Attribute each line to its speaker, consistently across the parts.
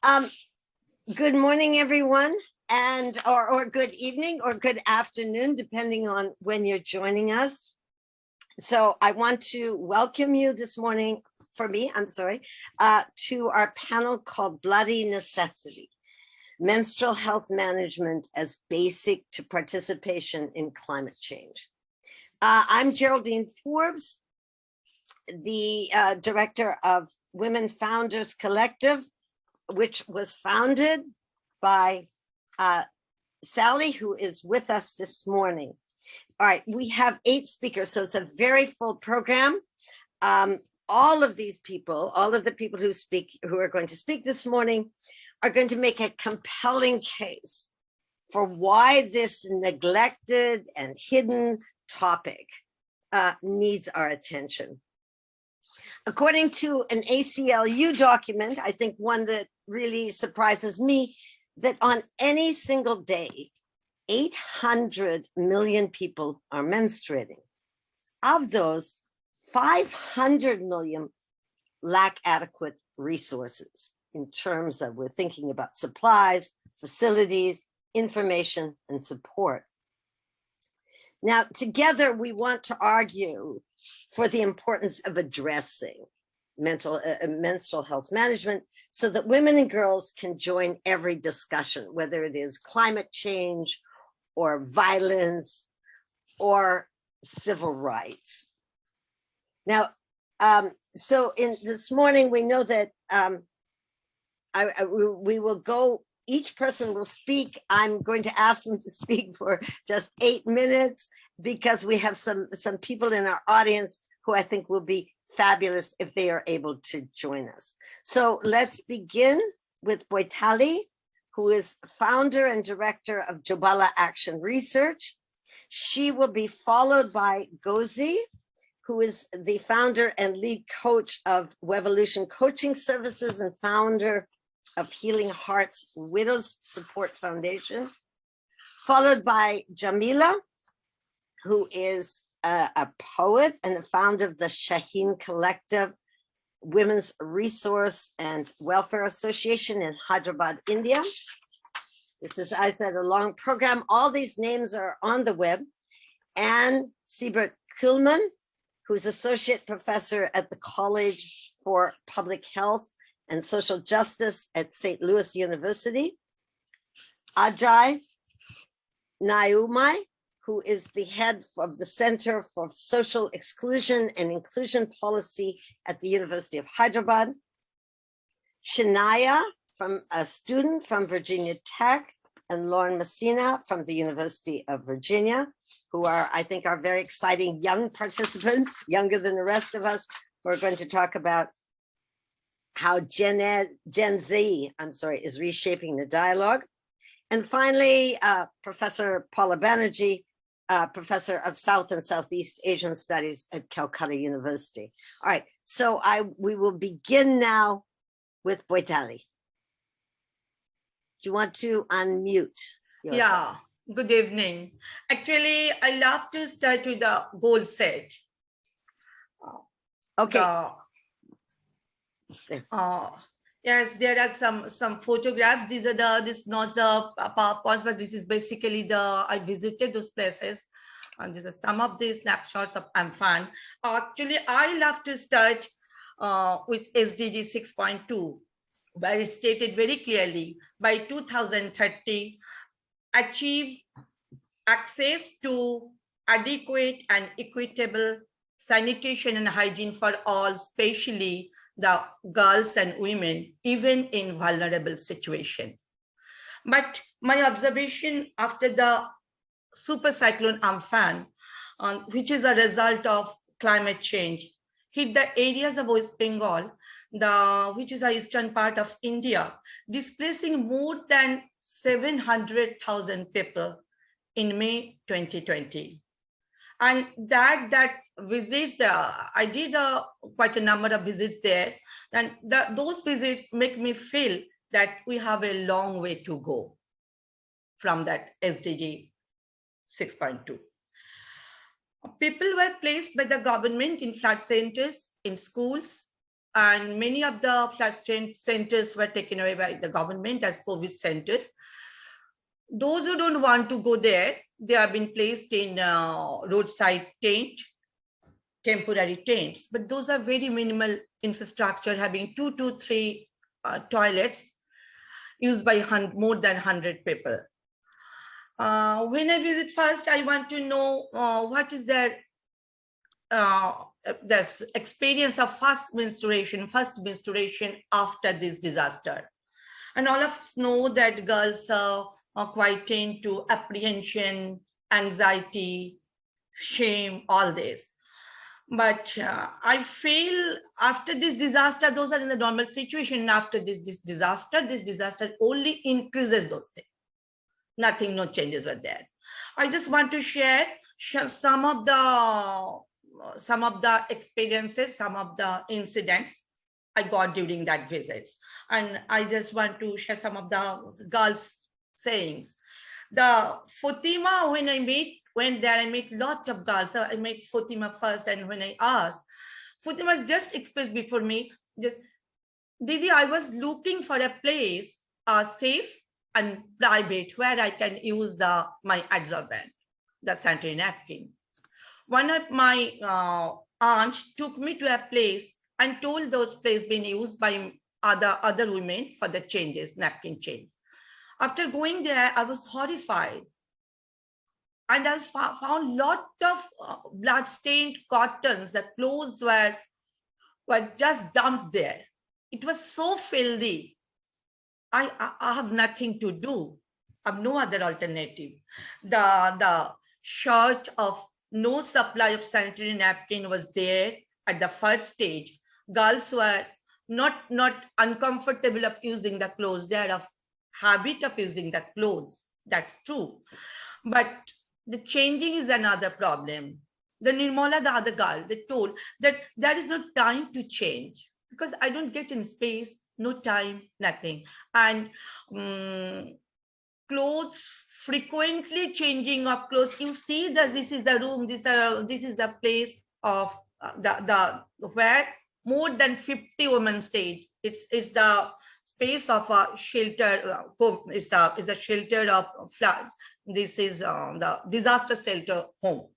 Speaker 1: Um, good morning, everyone, and or good evening or good afternoon, depending on when you're joining us. So I want to welcome you this morning, to our panel called Bloody Necessity, Menstrual Health Management as Basic to Participation in Climate Change. I'm Geraldine Forbes, the director of Women Founders Collective, which was founded by Sally, who is with us this morning. All right, we have 8 speakers, so it's a very full program. All of these people, all of the people who are going to speak this morning are going to make a compelling case for why this neglected and hidden topic needs our attention. According to an ACLU document, I think one that really surprises me, that on any single day, 800 million people are menstruating. Of those, 500 million lack adequate resources in terms of, we're thinking about supplies, facilities, information, and support. Now, together, we want to argue for the importance of addressing menstrual health management so that women and girls can join every discussion, whether it is climate change or violence or civil rights. Now, so in this morning, we know that we will go, each person will speak. I'm going to ask them to speak for just 8 minutes because we have some people in our audience who I think will be fabulous if they are able to join us. So let's begin with Boitali, who is founder and director of Jobala Action Research. She will be followed by Gozi, who is the founder and lead coach of wAlvRvNW Coaching Services and founder of Healing Hearts Widows Support Foundation, followed by Jamila, who is a poet and the founder of the Shaheen Collective, Women's Resource and Welfare Association in Hyderabad, India. This is, I said, a long program. All these names are on the web. Anne Siebert-Kuhlmann, who's associate professor at the College for Public Health and Social Justice at St. Louis University. Ajay Naumai, who is the head of the Center for Social Exclusion and Inclusion Policy at the University of Hyderabad. Shania, a student from Virginia Tech, and Lauren Messina from the University of Virginia, who are, I think, are very exciting young participants, younger than the rest of us, who are going to talk about how Gen Z, is reshaping the dialogue. And finally, Professor Paula Banerjee, professor of South and Southeast Asian Studies at Calcutta University. All right, so we will begin now with Boitali. Do you want to unmute yourself?
Speaker 2: Yeah, good evening. Actually, I love to start with the goal set.
Speaker 1: Okay.
Speaker 2: Yes, there are some photographs. These are this not the purpose, but this is basically I visited those places. And these are some of the snapshots of Amphan. Actually, I love to start with SDG 6.2, where it stated very clearly by 2030, achieve access to adequate and equitable sanitation and hygiene for all, especially the girls and women, even in vulnerable situation. But my observation after the super cyclone Amphan, which is a result of climate change, hit the areas of West Bengal, which is the eastern part of India, displacing more than 700,000 people in May 2020. And that visits, I did quite a number of visits there, and those visits make me feel that we have a long way to go from that SDG 6.2. People were placed by the government in flood centers, in schools, and many of the flood centers were taken away by the government as COVID centers. Those who don't want to go there, they have been placed in roadside temporary tents, but those are very minimal infrastructure, having 2 to 3 toilets used by more than 100 people. When I visit first, I want to know what is their this experience of first menstruation after this disaster. And all of us know that girls are quite prone to apprehension, anxiety, shame, all this. But I feel after this disaster, those are in the normal situation. After this disaster only increases those things. Nothing, no changes were there. I just want to share some of the experiences, some of the incidents I got during that visit. And I just want to share some of the girls' sayings. The Fatima, when I went there, I met lots of girls. So I met Fatima first, and when I asked, Fatima just expressed before me, just, Didi, I was looking for a place safe and private where I can use my absorbent, the sanitary napkin. One of my aunts took me to a place and told those place being used by other women for the changes, napkin change. After going there, I was horrified. And I found lot of blood-stained cottons. The clothes were just dumped there. It was so filthy. I have nothing to do. I have no other alternative. The short of no supply of sanitary napkin was there at the first stage. Girls were not uncomfortable of using the clothes. They are of habit of using the clothes. That's true. But the changing is another problem. The Nirmala, the other girl, they told that there is no time to change because I don't get in space, no time, nothing. And clothes, frequently changing of clothes. You see that this is the room, this is the place of the where more than 50 women stayed. It's the space of a shelter. Is the shelter of floods. This is the disaster shelter home.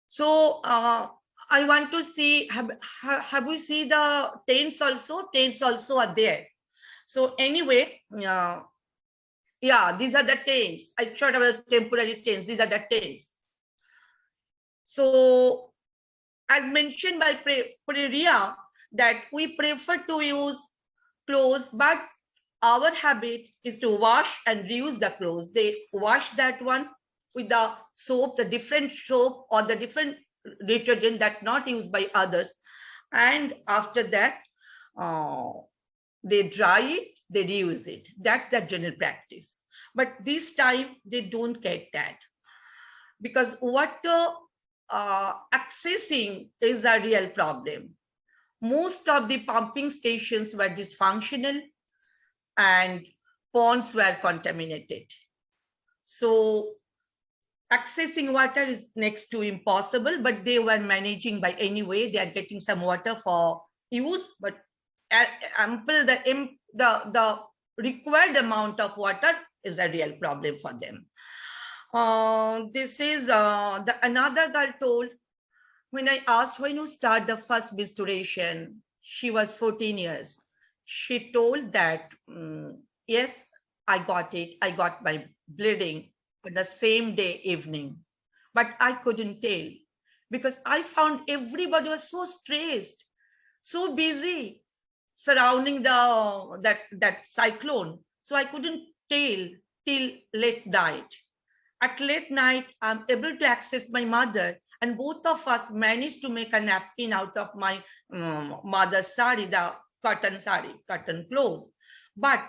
Speaker 2: So I want to see, have we seen the tents also? Tents also are there. So anyway, yeah, these are the tents. I showed about temporary tents. These are the tents. So as mentioned by Priya, that we prefer to use clothes, but our habit is to wash and reuse the clothes. They wash that one with the soap, the different soap or the different detergent that not used by others. And after that, they dry it, they reuse it. That's the general practice. But this time, they don't get that. Because water accessing is a real problem. Most of the pumping stations were dysfunctional and ponds were contaminated. So accessing water is next to impossible, but they were managing by any way. They are getting some water for use, but ample the required amount of water is a real problem for them. This is another girl told, when I asked when you start the first menstruation, she was 14 years. She told that, yes, I got it. I got my bleeding on the same day evening, but I couldn't tell because I found everybody was so stressed, so busy surrounding that cyclone. So I couldn't tell till late night. At late night, I'm able to access my mother, and both of us managed to make a napkin out of my mother's sari, the cotton cloth, but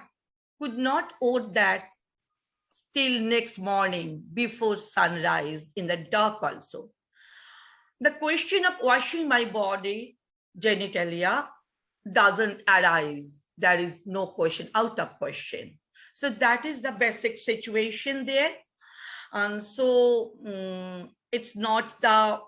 Speaker 2: could not oat that till next morning before sunrise in the dark also. The question of washing my body, genitalia, doesn't arise. There is no question, out of question. So that is the basic situation there. And so it's not the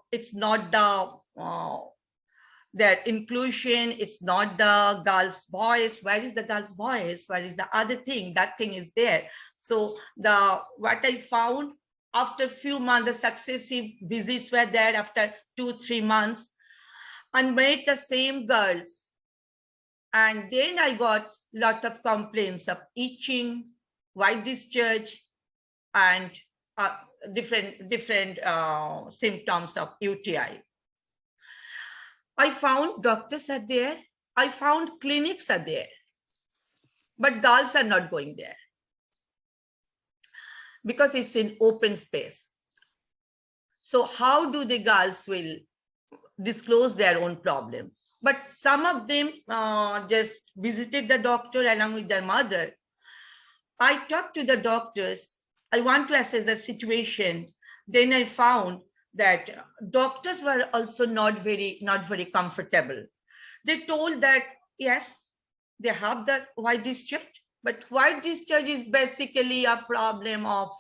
Speaker 2: their inclusion. It's not the girl's voice. Where is the girl's voice? Where is the other thing? That thing is there. So what I found after a few months, the successive visits were there after 2-3 months, and met the same girls. And then I got a lot of complaints of itching, white discharge, and different symptoms of UTI. I found doctors are there. I found clinics are there, but girls are not going there because it's in open space. So how do the girls will disclose their own problem? But some of them just visited the doctor along with their mother. I talked to the doctors. I want to assess the situation. Then I found that doctors were also not very comfortable. They told that, yes, they have the white discharge, but white discharge is basically a problem of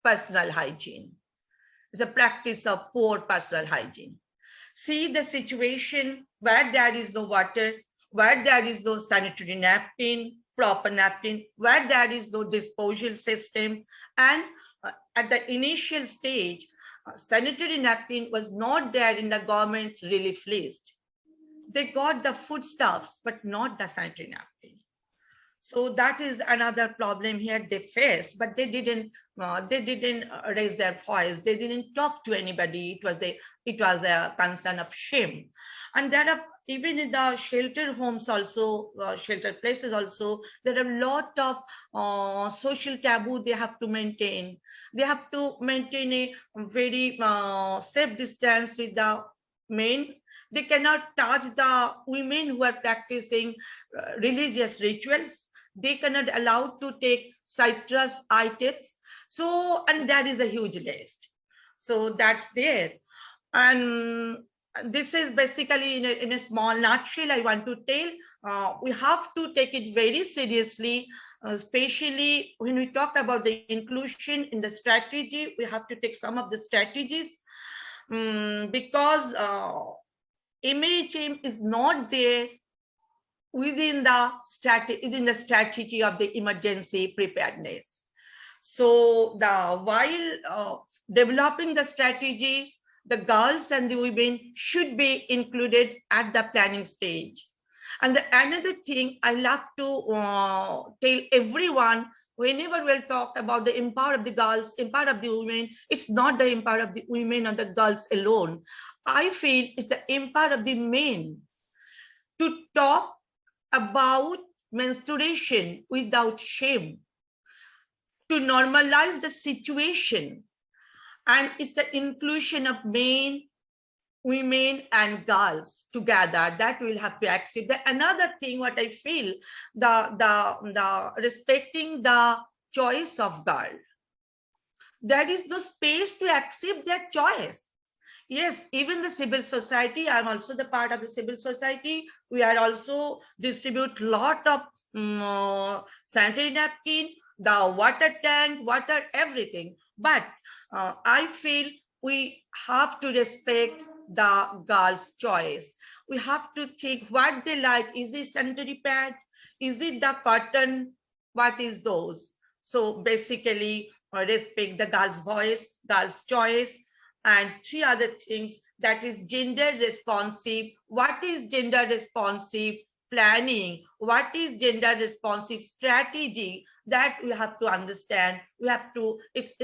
Speaker 2: personal hygiene. It's a practice of poor personal hygiene. See the situation where there is no water, where there is no sanitary napkin, proper napkin, where there is no disposal system. And at the initial stage, sanitary napkin was not there in the government relief list. They got the foodstuffs, but not the sanitary napkin. So that is another problem here they faced, but they didn't raise their voice. They didn't talk to anybody. It was a concern of shame. And there are, even in the shelter homes also, shelter places also, there are a lot of social taboo they have to maintain. They have to maintain a very safe distance with the men. They cannot touch the women who are practicing religious rituals. They cannot allow to take citrus items. So, and that is a huge list. So that's there. And this is basically in a small nutshell, I want to tell, we have to take it very seriously, especially when we talk about the inclusion in the strategy. We have to take some of the strategies because MHM is not there within the strategy of the emergency preparedness. So while developing the strategy, the girls and the women should be included at the planning stage. And another thing I love to tell everyone, whenever we'll talk about the empower of the girls, empower of the women, it's not the empower of the women or the girls alone. I feel it's the empower of the men to talk about menstruation without shame, to normalize the situation. And it's the inclusion of men, women, and girls together that we'll have to accept. Another thing, what I feel, the respecting the choice of girl. There is no space to accept their choice. Yes, even the civil society, I'm also the part of the civil society. We are also distribute lot of sanitary napkin, the water tank, water, everything. But I feel we have to respect the girl's choice. We have to think what they like. Is it sanitary pad? Is it the cotton? What is those? So basically, respect the girl's voice, girl's choice. And 3 other things, that is gender responsive. What is gender responsive planning? What is gender responsive strategy? That we have to understand. We have to, it's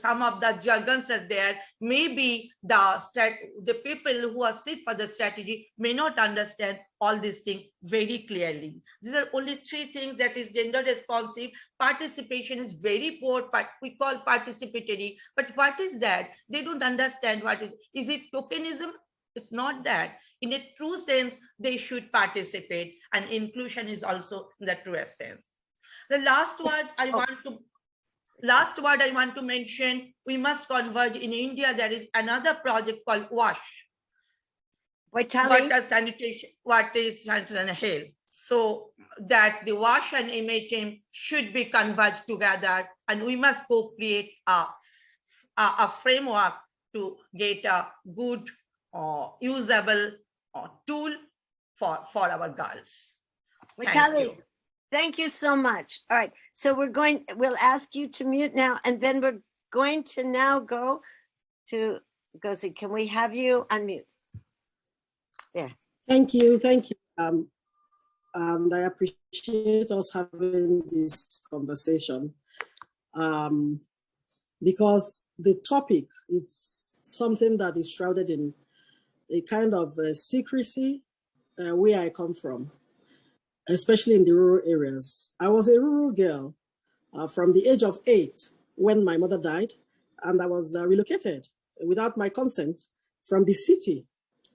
Speaker 2: some of the jargons are there. Maybe the people who are sit for the strategy may not understand all these things very clearly. These are only 3 things, that is gender responsive. Participation is very poor, but we call participatory. But what is that? They don't understand what is it tokenism? It's not that. In a true sense, they should participate, and inclusion is also the truest sense. The last word I want to mention, we must converge. In India, there is another project called WASH. Water sanitation, water sanitation and health. So that the WASH and MHM should be converged together, and we must co-create a framework to get a good, usable tool for our girls. Thank
Speaker 1: Mikali,
Speaker 2: you.
Speaker 1: thank you so much. All right, so we'll ask you to mute now, and then we're going to now go to Gosi. Can we have you unmute? There.
Speaker 3: Thank you. I appreciate us having this conversation because the topic, it's something that is shrouded in a kind of secrecy where I come from, especially in the rural areas. I was a rural girl from the age of 8 when my mother died, and I was relocated without my consent from the city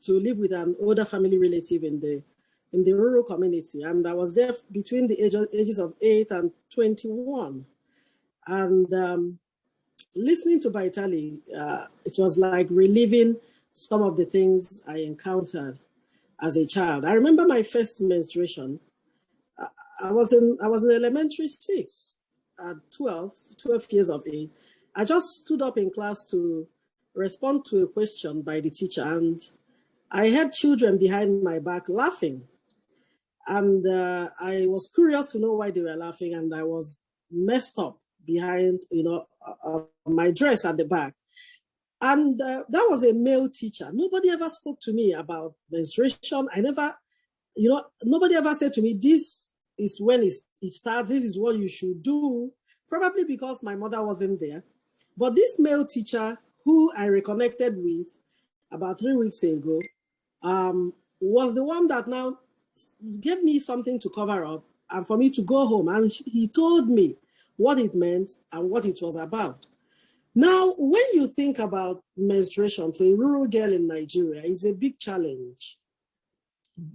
Speaker 3: to live with an older family relative in the rural community. And I was there between the ages of 8 and 21. And listening to Vitali, it was like reliving some of the things I encountered as a child. I remember my first menstruation. I was in elementary 6 at 12 years of age. I just stood up in class to respond to a question by the teacher, and I heard children behind my back laughing. And I was curious to know why they were laughing, and I was messed up behind, my dress at the back. And that was a male teacher. Nobody ever spoke to me about menstruation. Nobody ever said to me, this is when it starts, this is what you should do, probably because my mother wasn't there. But this male teacher, who I reconnected with about 3 weeks ago, was the one that now gave me something to cover up and for me to go home. And he told me what it meant and what it was about. Now, when you think about menstruation for a rural girl in Nigeria, it's a big challenge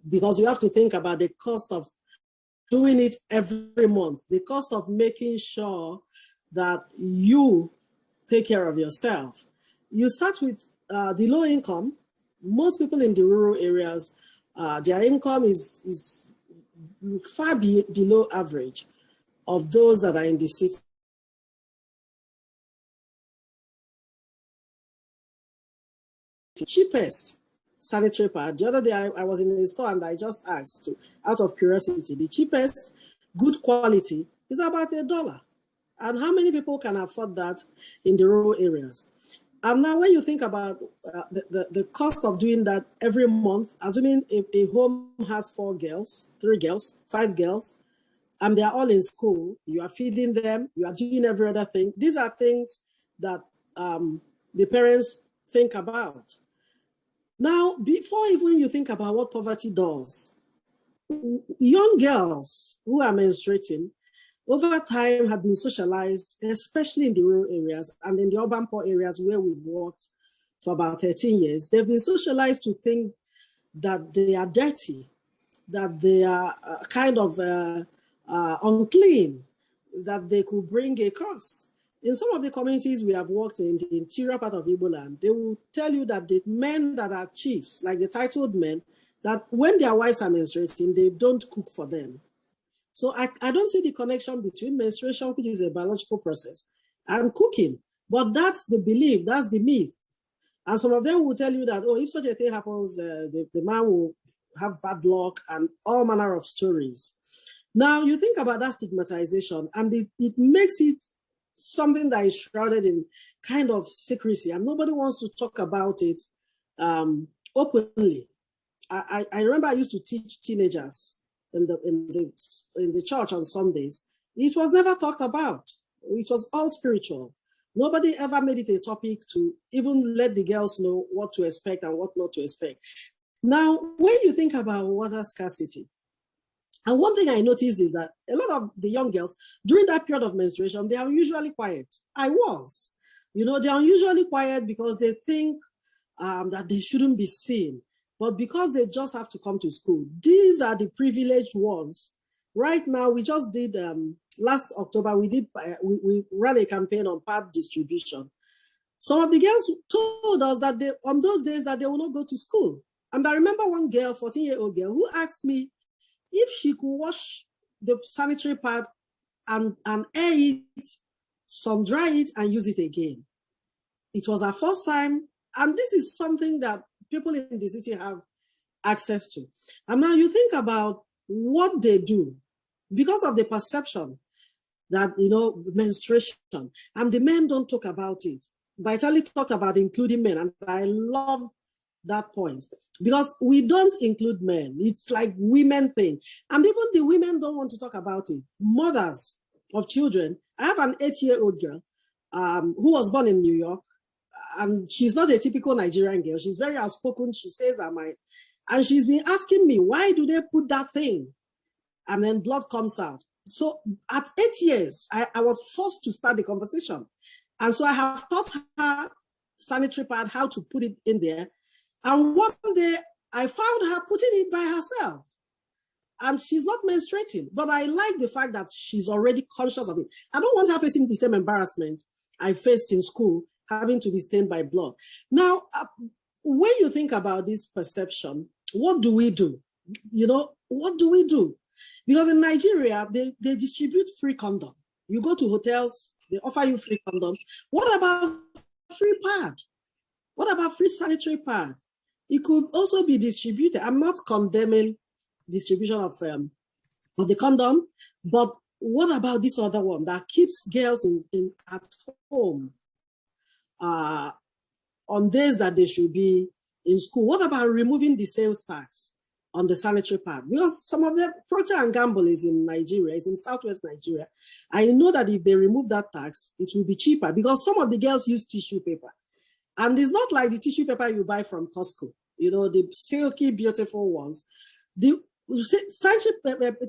Speaker 3: because you have to think about the cost of doing it every month, the cost of making sure that you take care of yourself. You start with the low income. Most people in the rural areas, their income is far below average of those that are in the city. Cheapest sanitary pad. The other day I was in a store and I just asked, out of curiosity, the cheapest good quality is about $1. And how many people can afford that in the rural areas? And now when you think about the cost of doing that every month, assuming a home has 4 girls, 3 girls, 5 girls, and they're all in school, you are feeding them, you are doing every other thing. These are things that the parents think about. Now, before even you think about what poverty does, young girls who are menstruating over time have been socialized, especially in the rural areas and in the urban poor areas where we've worked for about 13 years. They've been socialized to think that they are dirty, that they are kind of unclean, that they could bring a curse. In some of the communities we have worked in the interior part of Igbo land, they will tell you that the men that are chiefs, like the titled men, that when their wives are menstruating, they don't cook for them. So I don't see the connection between menstruation, which is a biological process, and cooking. But that's the belief, that's the myth. And some of them will tell you that, oh, if such a thing happens, the man will have bad luck and all manner of stories. Now, you think about that stigmatization, and it makes it something that is shrouded in kind of secrecy, and nobody wants to talk about it openly. I remember I used to teach teenagers in the church on Sundays. It was never talked about. It was all spiritual. Nobody ever made it a topic to even let the girls know what to expect and what not to expect. Now, when you think about water scarcity, and one thing I noticed is that a lot of the young girls, during that period of menstruation, they are usually quiet. I was. They are usually quiet because they think that they shouldn't be seen. But because they just have to come to school, these are the privileged ones. Right now, we just did, last October, we ran a campaign on pad distribution. Some of the girls told us that on those days that they will not go to school. And I remember one girl, 14-year-old girl, who asked me if she could wash the sanitary pad and air it, sun dry it, and use it again. It was her first time. And this is something that people in the city have access to. And now you think about what they do because of the perception that, menstruation, and the men don't talk about it. Vitali talked about including men, and I love that point because we don't include men. It's like women thing. And even the women don't want to talk about it. Mothers of children. I have an 8-year-old girl who was born in New York, and she's not a typical Nigerian girl. She's very outspoken. She says her mind. And she's been asking me, why do they put that thing? And then blood comes out. So at 8 years, I was forced to start the conversation. And so I have taught her sanitary pad, how to put it in there. And one day I found her putting it by herself. And she's not menstruating, but I like the fact that she's already conscious of it. I don't want her facing the same embarrassment I faced in school, having to be stained by blood. Now, when you think about this perception, what do we do? What do we do? Because in Nigeria, they distribute free condom. You go to hotels, they offer you free condoms. What about free pad? What about free sanitary pad? It could also be distributed. I'm not condemning distribution of the condom, but what about this other one that keeps girls at home on days that they should be in school? What about removing the sales tax on the sanitary pad? Because some of the Procter & Gamble is in Nigeria, is in Southwest Nigeria. I know that if they remove that tax, it will be cheaper because some of the girls use tissue paper. And it's not like the tissue paper you buy from Costco, the silky, beautiful ones. The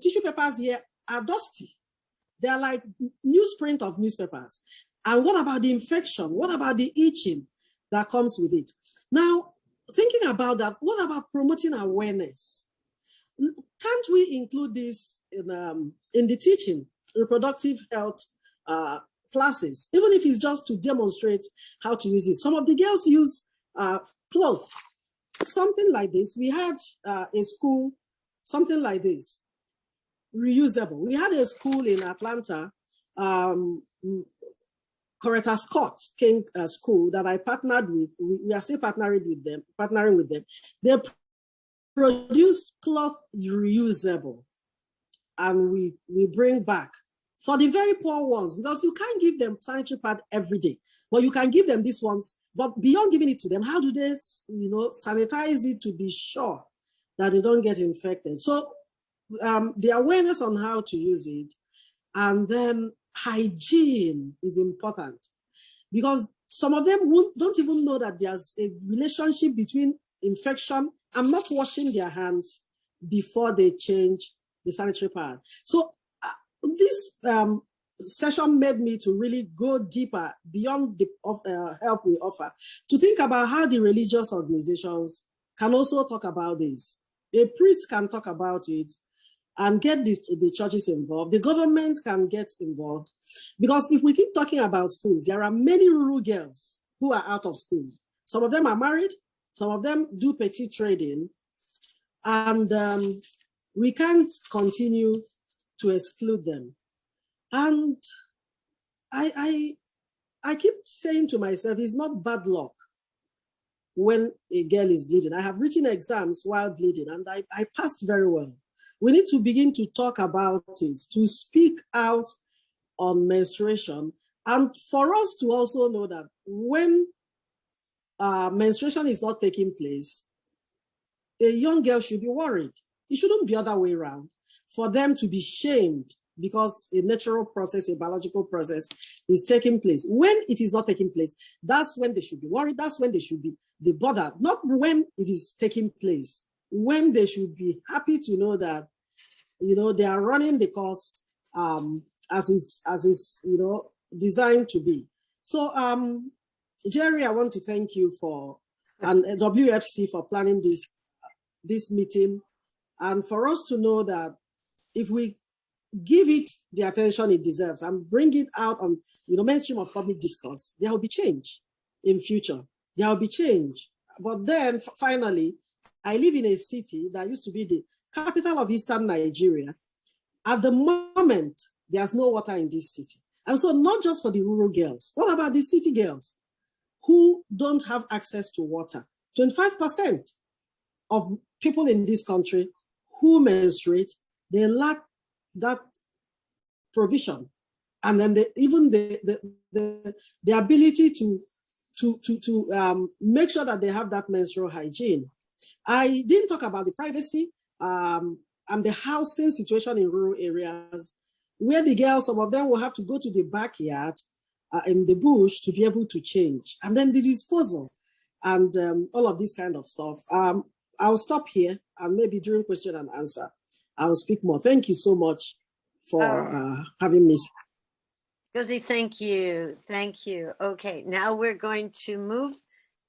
Speaker 3: tissue papers here are dusty. They are like newsprint of newspapers. And what about the infection? What about the itching that comes with it? Now, thinking about that, what about promoting awareness? Can't we include this in the teaching, reproductive health classes, even if it's just to demonstrate how to use it? Some of the girls use cloth, something like this. We had a school, something like this, reusable. We had a school in Atlanta, Coretta Scott King School, that I partnered with. We are still partnering with them. They produce cloth reusable, and we bring back for the very poor ones, because you can't give them sanitary pad every day, but you can give them these ones. But beyond giving it to them, how do they, sanitize it to be sure that they don't get infected? So the awareness on how to use it, and then hygiene is important, because some of them don't even know that there's a relationship between infection and not washing their hands before they change the sanitary pad. So this session made me to really go deeper beyond the help we offer, to think about how the religious organizations can also talk about this. A priest can talk about it and get the churches involved. The government can get involved, because if we keep talking about schools, there are many rural girls who are out of school. Some of them are married, some of them do petty trading, and we can't continue to exclude them. And I keep saying to myself, it's not bad luck when a girl is bleeding. I have written exams while bleeding, and I passed very well. We need to begin to talk about it, to speak out on menstruation, and for us to also know that when menstruation is not taking place, a young girl should be worried. It shouldn't be the other way around, for them to be shamed because a natural process, a biological process is taking place. When it is not taking place, that's when they should be worried. That's when they should be bothered, not when it is taking place. When they should be happy to know that, they are running the course as is designed to be. So, Jerry, I want to thank you and WFC for planning this meeting, and for us to know that if we give it the attention it deserves and bring it out on mainstream of public discourse, there will be change in future. There will be change. But then finally, I live in a city that used to be the capital of Eastern Nigeria. At the moment, there's no water in this city. And so not just for the rural girls, what about the city girls who don't have access to water? 25% of people in this country who menstruate, they lack that provision. And then even the ability to make sure that they have that menstrual hygiene. I didn't talk about the privacy and the housing situation in rural areas, where the girls, some of them will have to go to the backyard in the bush to be able to change. And then the disposal and all of this kind of stuff. I'll stop here, and maybe during question and answer, I'll speak more. Thank you so much for having me.
Speaker 1: Gozi, thank you. Thank you. Okay, now we're going to move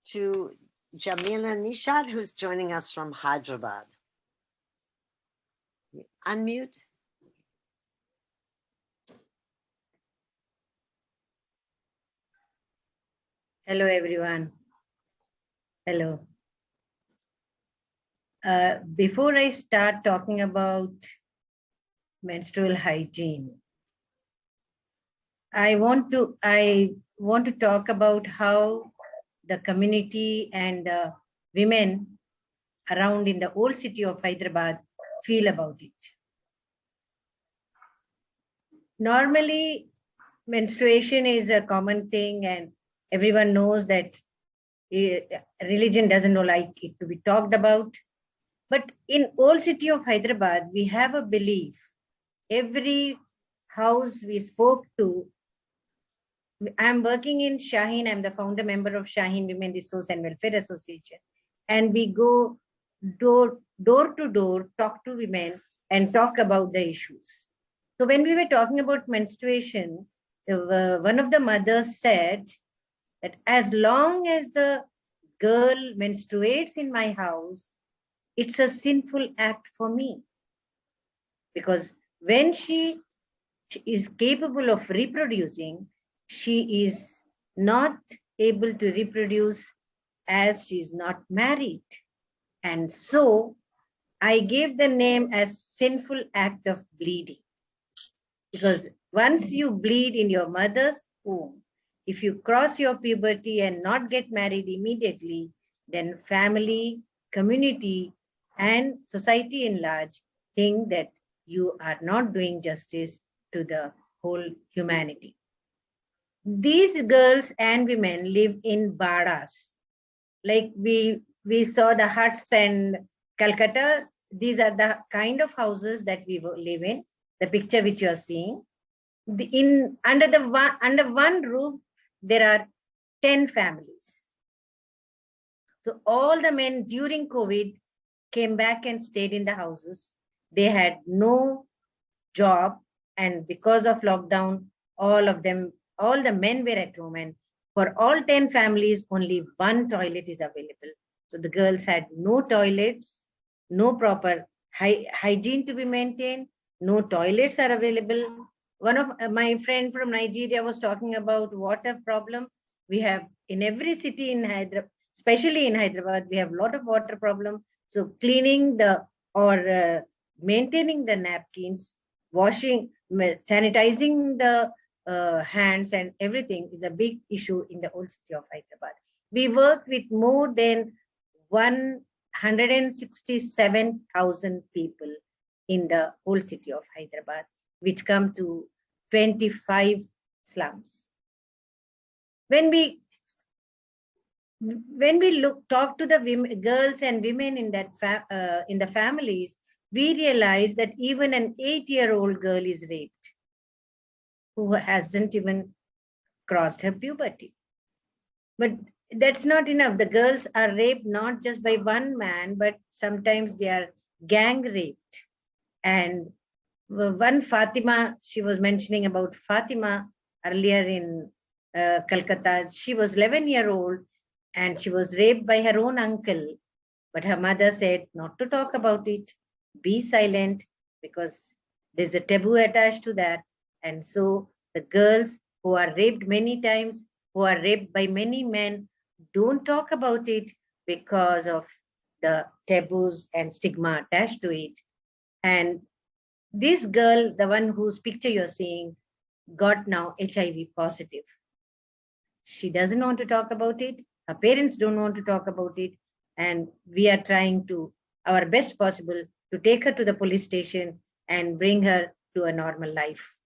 Speaker 1: to Jamila Nishad, who's joining us from Hyderabad. Unmute.
Speaker 4: Hello, everyone. Hello. Before I start talking about menstrual hygiene, I want to talk about how the community and women around in the old city of Hyderabad feel about it. Normally, menstruation is a common thing, and everyone knows that religion doesn't like it to be talked about. But in old city of Hyderabad, we have a belief. Every house we spoke to, I'm working in Shaheen. I'm the founder member of Shaheen Women Resource and Welfare Association. And we go door to door, talk to women and talk about the issues. So when we were talking about menstruation, one of the mothers said that as long as the girl menstruates in my house, it's a sinful act for me. Because when she is capable of reproducing, she is not able to reproduce as she is not married. And so I gave the name as sinful act of bleeding. Because once you bleed in your mother's womb, if you cross your puberty and not get married immediately, then family, community, and society in large think that you are not doing justice to the whole humanity. These girls and women live in badas. Like we saw the huts in Calcutta. These are the kind of houses that we live in. The picture which you are seeing. Under one roof, there are 10 families. So all the men during COVID came back and stayed in the houses. They had no job, and because of lockdown, all the men were at home, and for all 10 families, only one toilet is available. So the girls had no toilets, no proper hygiene to be maintained, no toilets are available. One of my friend from Nigeria was talking about water problem. We have in every city in Hyderabad, especially in Hyderabad, we have a lot of water problem. So cleaning maintaining the napkins, washing, sanitizing the hands and everything is a big issue in the old city of Hyderabad. We work with more than 167,000 people in the whole city of Hyderabad, which come to 25 slums. When we talk to the women, girls and women in that in the families, we realize that even an 8-year-old girl is raped who hasn't even crossed her puberty. But that's not enough. The girls are raped not just by one man, but sometimes they are gang raped. And one Fatima, she was mentioning about Fatima earlier in Calcutta. She was 11-year-old and she was raped by her own uncle. But her mother said not to talk about it, be silent, because there's a taboo attached to that. And so the girls who are raped many times, who are raped by many men, don't talk about it because of the taboos and stigma attached to it. And this girl, the one whose picture you're seeing, got now HIV positive. She doesn't want to talk about it. Her parents don't want to talk about it. And we are trying to our best possible to take her to the police station and bring her to a normal life.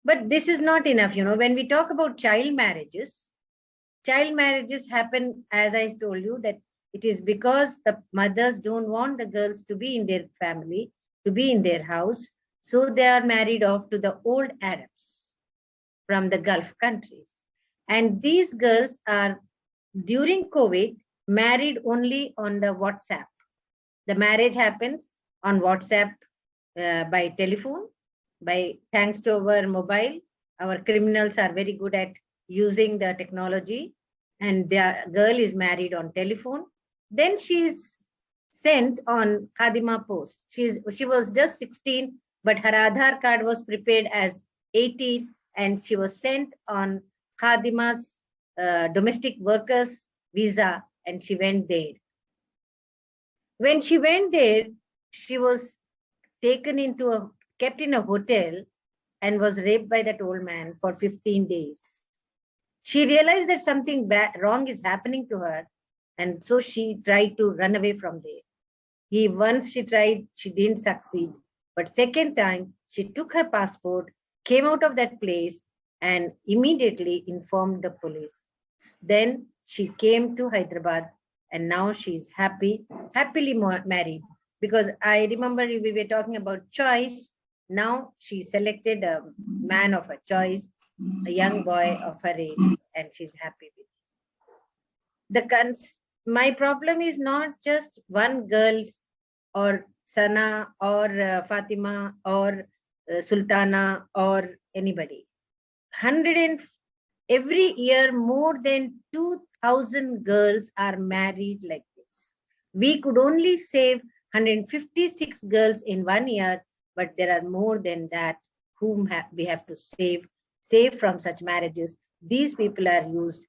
Speaker 4: But this is not enough. When we talk about child marriages happen, as I told you, that it is because the mothers don't want the girls to be in their family, to be in their house. So they are married off to the old Arabs from the Gulf countries. And these girls are, during COVID, married only on the WhatsApp. The marriage happens on WhatsApp, by telephone, thanks to our mobile. Our criminals are very good at using the technology, and the girl is married on telephone. Then she's sent on Khadima post. She was just 16, but her Aadhaar card was prepared as 18, and she was sent on Khadima's domestic workers visa, and she went there. When she went there, she was kept in a hotel and was raped by that old man for 15 days. She realized that something wrong is happening to her, and so she tried to run away from there. Once she tried, she didn't succeed. But second time, she took her passport, came out of that place, and immediately informed the police. Then she came to Hyderabad, and now she's happily married. Because I remember we were talking about choice. Now she selected a man of her choice, a young boy of her age, and she's happy with it. My problem is not just one girl's or Sana or Fatima or Sultana or anybody. Every year, more than 2,000 girls are married like this. We could only save 156 girls in 1 year, but there are more than that whom we have to save from such marriages. These people are used.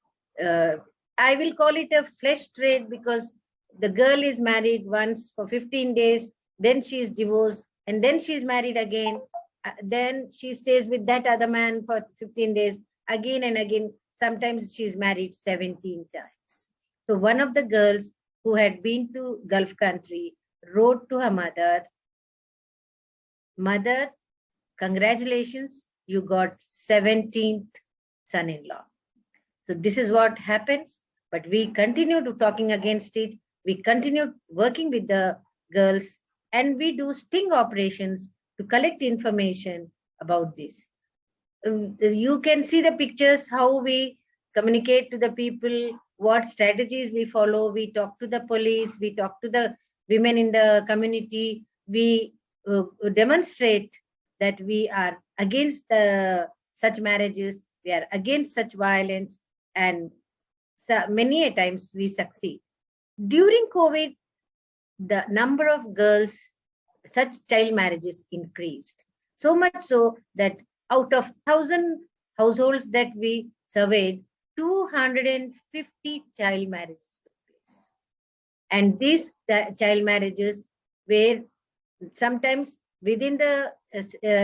Speaker 4: I will call it a flesh trade, because the girl is married once for 15 days, then she is divorced, and then she is married again. Then she stays with that other man for 15 days, again and again. Sometimes she is married 17 times. So one of the girls who had been to Gulf country wrote to her mother, "Mother, congratulations, you got 17th son-in-law." So this is what happens, but we continue to talking against it. We continue working with the girls, and we do sting operations to collect information about this. You can see the pictures, how we communicate to the people, what strategies we follow. We talk to the police, we talk to the women in the community. We demonstrate that we are against such marriages, we are against such violence, and so many a times we succeed. During COVID, the number of girls, such child marriages increased. So much so that out of 1,000 households that we surveyed, 250 child marriages took place. And these child marriages were sometimes within the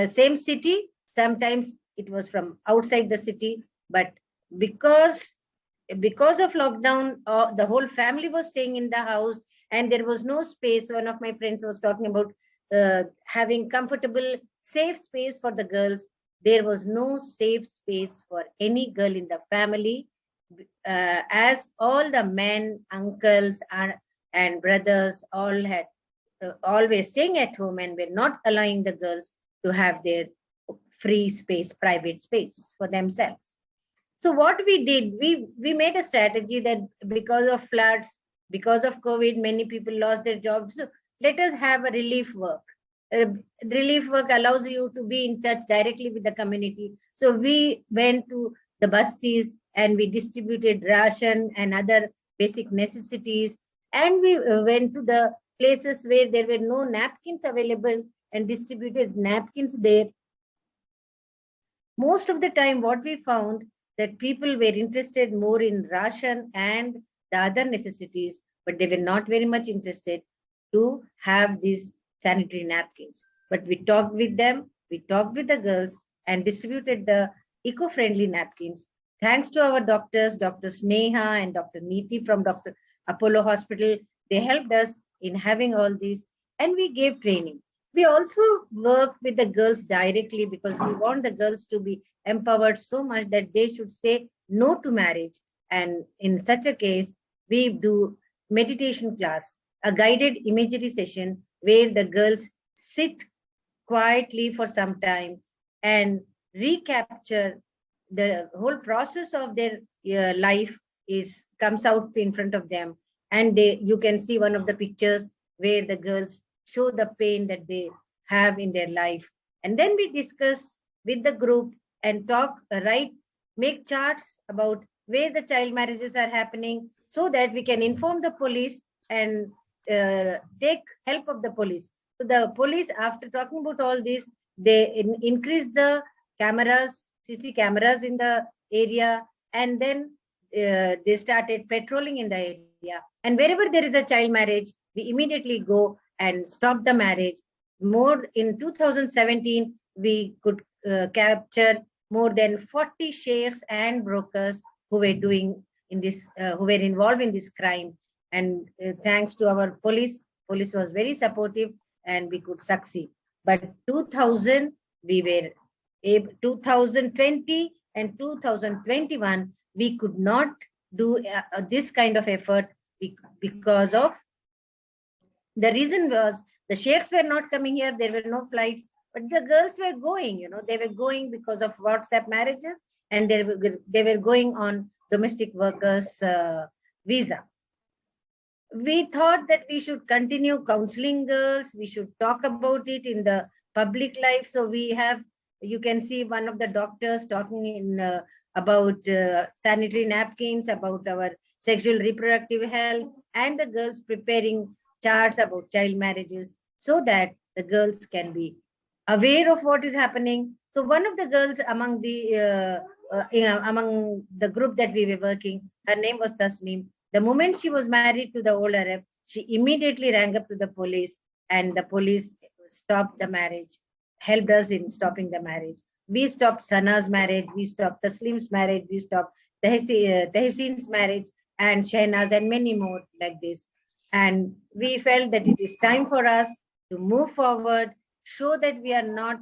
Speaker 4: same city, sometimes it was from outside the city, but because of lockdown, the whole family was staying in the house and there was no space. One of my friends was talking about having comfortable, safe space for the girls. There was no safe space for any girl in the family, as all the men, uncles, and brothers all had always staying at home and were not allowing the girls to have their free space, private space for themselves. So what we did, we made a strategy that because of floods, because of COVID, many people lost their jobs. So let us have a relief work. Relief work allows you to be in touch directly with the community. So we went to the bastis and we distributed ration and other basic necessities. And we went to the places where there were no napkins available and distributed napkins there. Most of the time, what we found that people were interested more in ration and the other necessities, but they were not very much interested to have these sanitary napkins. But we talked with them, we talked with the girls and distributed the eco-friendly napkins. Thanks to our doctors, Dr. Sneha and Dr. Neeti from Dr. Apollo Hospital, They helped us in having all these, and we gave training. We also work with the girls directly because we want the girls to be empowered so much that they should say no to marriage. And in such a case, we do meditation class, a guided imagery session where the girls sit quietly for some time and recapture the whole process of their life is comes out in front of them. And you can see one of the pictures where the girls show the pain that they have in their life. And then we discuss with the group and talk, make charts about where the child marriages are happening so that we can inform the police and take help of the police. So the police, after talking about all this, they increase the cameras, CC cameras in the area, and then they started patrolling in the area. And wherever there is a child marriage, we immediately go and stop the marriage. More in 2017, we could capture more than 40 sheikhs and brokers who were doing in this, who were involved in this crime. And thanks to our police was very supportive, and we could succeed. But 2000, we were able, 2020 and 2021, we could not do this kind of effort because of the reason was the sheikhs were not coming here, there were no flights, but the girls were going, they were going because of WhatsApp marriages, and they were going on domestic workers visa. We thought that we should continue counseling girls, we should talk about it in the public life. So we have, you can see one of the doctors talking in about sanitary napkins, about our sexual reproductive health, and the girls preparing charts about child marriages so that the girls can be aware of what is happening. So one of the girls among the group that we were working, her name was Tasneem. The moment she was married to the old Arab, she immediately rang up to the police, and the police stopped the marriage, helped us in stopping the marriage. We stopped Sana's marriage, we stopped Taslim's marriage, we stopped Tehsin's marriage, and Shehnaz, and many more like this. And we felt that it is time for us to move forward, show that we are not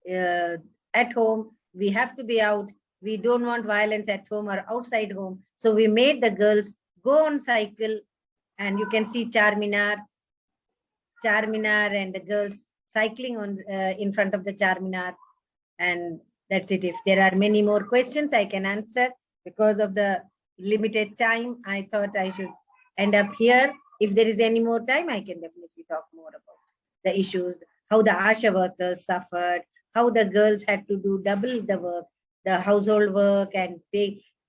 Speaker 4: at home, we have to be out. We don't want violence at home or outside home. So we made the girls go on cycle, and you can see Charminar and the girls cycling on in front of the Charminar. And that's it. If there are many more questions, I can answer. Because of the limited time, I thought I should end up here. If there is any more time, I can definitely talk more about the issues, how the ASHA workers suffered, how the girls had to do double the work, the household work and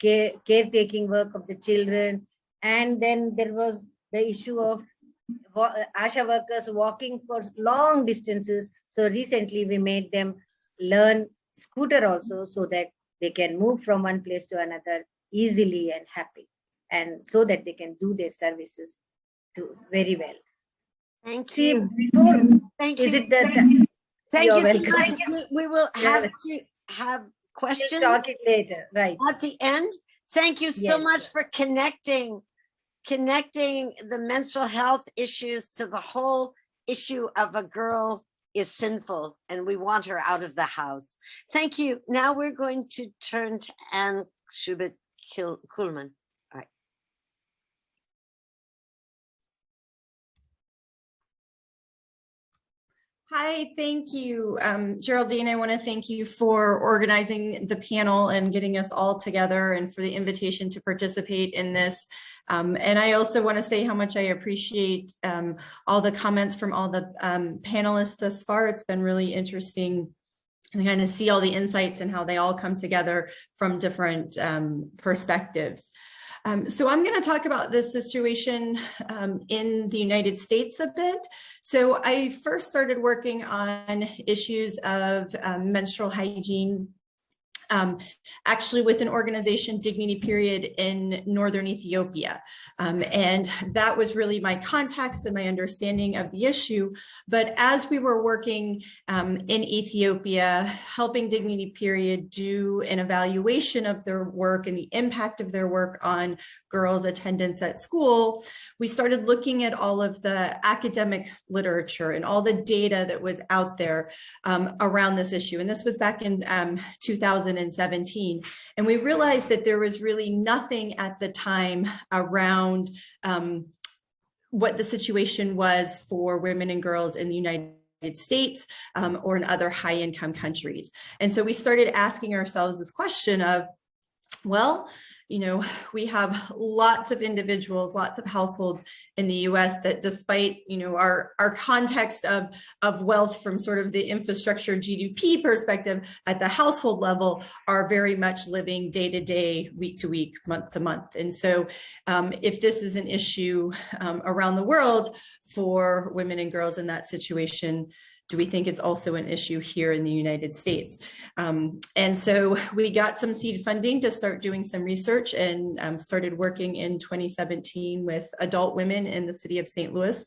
Speaker 4: caretaking work of the children. And then there was the issue of ASHA workers walking for long distances. So recently we made them learn scooter also, so that they can move from one place to another easily and happy, and so that they can do their services very well.
Speaker 1: Thank
Speaker 4: See,
Speaker 1: you.
Speaker 4: before,
Speaker 1: Thank
Speaker 4: is
Speaker 1: you.
Speaker 4: it the
Speaker 1: Thank
Speaker 4: You're
Speaker 1: you so
Speaker 4: welcome.
Speaker 1: much. We will have to have questions
Speaker 4: We'll talk it later, right?
Speaker 1: at the end. Thank you so
Speaker 4: Yes.
Speaker 1: much for connecting the menstrual health issues to the whole issue of a girl is sinful and we want her out of the house. Thank you. Now we're going to turn to Anne Schubert-Kuhlmann. All right.
Speaker 5: Hi, thank you. Geraldine, I want to thank you for organizing the panel and getting us all together, and for the invitation to participate in this. And I also want to say how much I appreciate all the comments from all the panelists thus far. It's been really interesting and kind of see all the insights and how they all come together from different perspectives. So I'm going to talk about this situation in the United States a bit. So I first started working on issues of menstrual hygiene actually with an organization, Dignity Period, in northern Ethiopia. And that was really my context and my understanding of the issue. But as we were working in Ethiopia, helping Dignity Period do an evaluation of their work and the impact of their work on girls' attendance at school, we started looking at all of the academic literature and all the data that was out there around this issue. And this was back in 2017. And we realized that there was really nothing at the time around what the situation was for women and girls in the United States or in other high-income countries. And so we started asking ourselves this question of, well, you know, we have lots of individuals, lots of households in the US that, despite, you know, our context of wealth from sort of the infrastructure GDP perspective at the household level, are very much living day to day, week to week, month to month. And so if this is an issue around the world for women and girls in that situation, do we think it's also an issue here in the United States? And so we got some seed funding to start doing some research, and started working in 2017 with adult women in the city of St. Louis,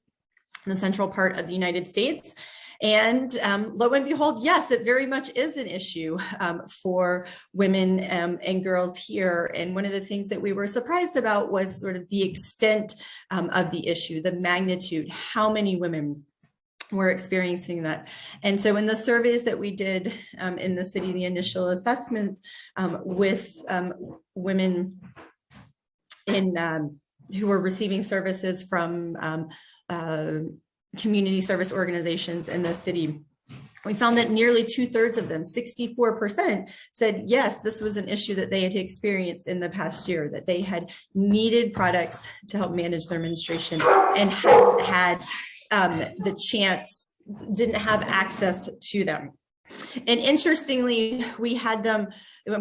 Speaker 5: in the central part of the United States. And lo and behold, yes, it very much is an issue for women and girls here. And one of the things that we were surprised about was sort of the extent of the issue, the magnitude, how many women we're experiencing that. And so in the surveys that we did in the city, the initial assessment with women in who were receiving services from community service organizations in the city, we found that nearly 2/3 of them, 64%, said yes, this was an issue that they had experienced in the past year, that they had needed products to help manage their menstruation and hadn't had the chance, didn't have access to them. And interestingly, we had them,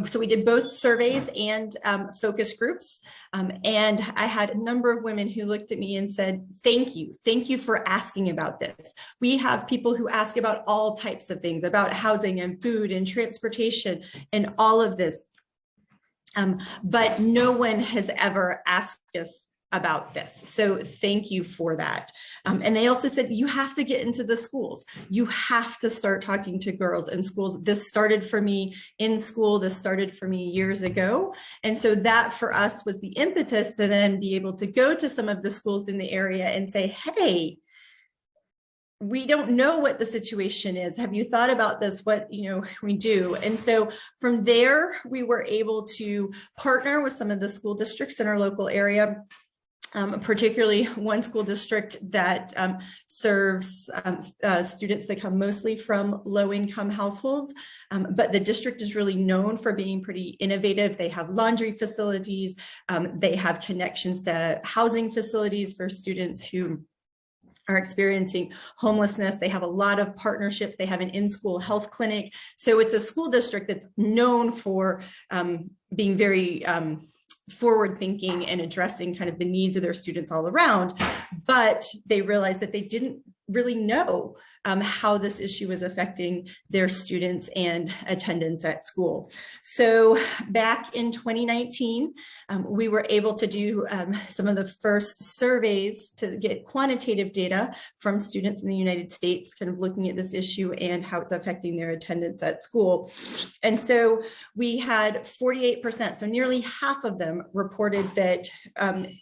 Speaker 5: so we did both surveys and focus groups. And I had a number of women who looked at me and said, thank you for asking about this. We have people who ask about all types of things, about housing and food and transportation and all of this. But no one has ever asked us about this. So thank you for that. And they also said, you have to get into the schools. You have to start talking to girls in schools. This started for me in school. This started for me years ago. And so that for us was the impetus to then be able to go to some of the schools in the area and say, hey, we don't know what the situation is. Have you thought about this? What, you know, we do. And so from there, we were able to partner with some of the school districts in our local area. Particularly one school district that serves students that come mostly from low-income households, but the district is really known for being pretty innovative. They have laundry facilities, they have connections to housing facilities for students who are experiencing homelessness. They have a lot of partnerships. They have an in-school health clinic. So it's a school district that's known for being very forward thinking and addressing kind of the needs of their students all around, but they realized that they didn't really know how this issue was affecting their students and attendance at school. So back in 2019, we were able to do some of the first surveys to get quantitative data from students in the United States, kind of looking at this issue and how it's affecting their attendance at school. And so we had 48%, so nearly half of them reported that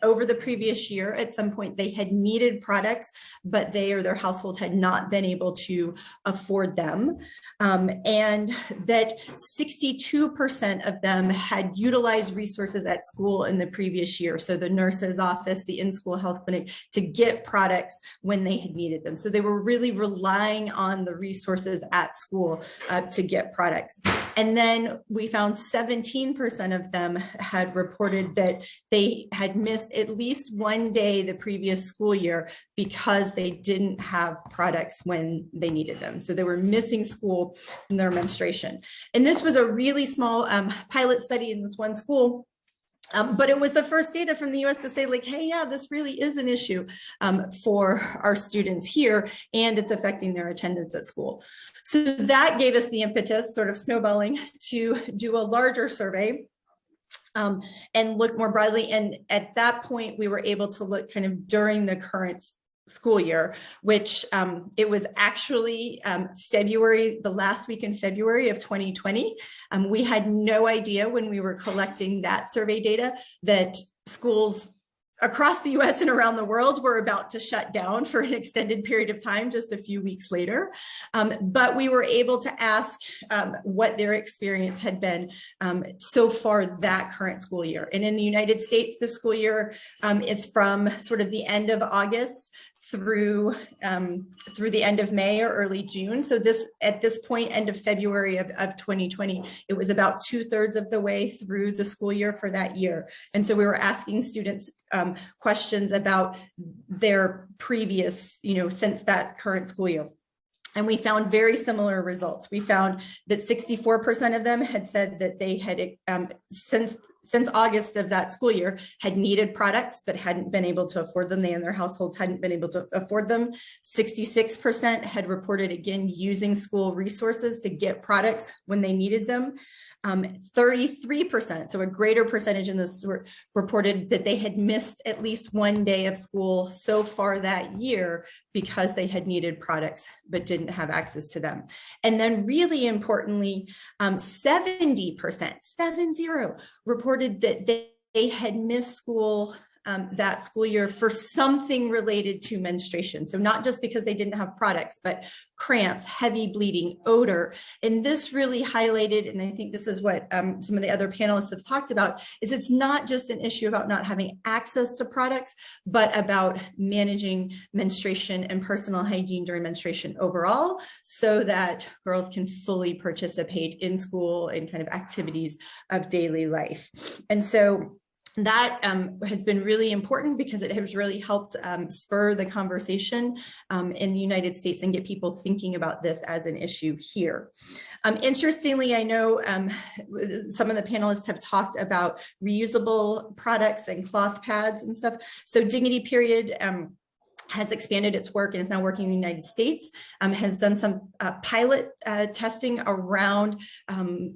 Speaker 5: over the previous year, at some point they had needed products, but they or their household had not been able to afford them, and that 62% of them had utilized resources at school in the previous year. So the nurse's office, the in-school health clinic, to get products when they had needed them. So they were really relying on the resources at school to get products. And then we found 17% of them had reported that they had missed at least one day the previous school year because they didn't have products when they needed them. So they were missing school from their menstruation. And this was a really small pilot study in this one school. But it was the first data from the US to say like, hey, yeah, this really is an issue for our students here, and it's affecting their attendance at school. So that gave us the impetus, sort of snowballing, to do a larger survey and look more broadly. And at that point, we were able to look kind of during the current school year, which it was actually February, the last week in February of 2020. We had no idea when we were collecting that survey data that schools across the US and around the world were about to shut down for an extended period of time just a few weeks later. But we were able to ask what their experience had been so far that current school year. And in the United States, the school year is from sort of the end of August through the end of May or early June. So at this point, end of February of 2020, it was about 2/3 of the way through the school year for that year. And so we were asking students questions about their previous, since that current school year. And we found very similar results. We found that 64% of them had said that they had, since August of that school year, had needed products but hadn't been able to afford them. They and their households hadn't been able to afford them. 66% had reported, again, using school resources to get products when they needed them. 33%, so a greater percentage in this, reported that they had missed at least one day of school so far that year because they had needed products but didn't have access to them. And then really importantly, 70%, 70, reported that they had missed school that school year for something related to menstruation. So not just because they didn't have products, but cramps, heavy bleeding, odor. And this really highlighted, and I think this is what some of the other panelists have talked about, is it's not just an issue about not having access to products, but about managing menstruation and personal hygiene during menstruation overall, so that girls can fully participate in school and kind of activities of daily life. And so that has been really important because it has really helped spur the conversation in the United States and get people thinking about this as an issue here. Interestingly, I know some of the panelists have talked about reusable products and cloth pads and stuff. So Dignity Period has expanded its work and is now working in the United States, has done some pilot testing around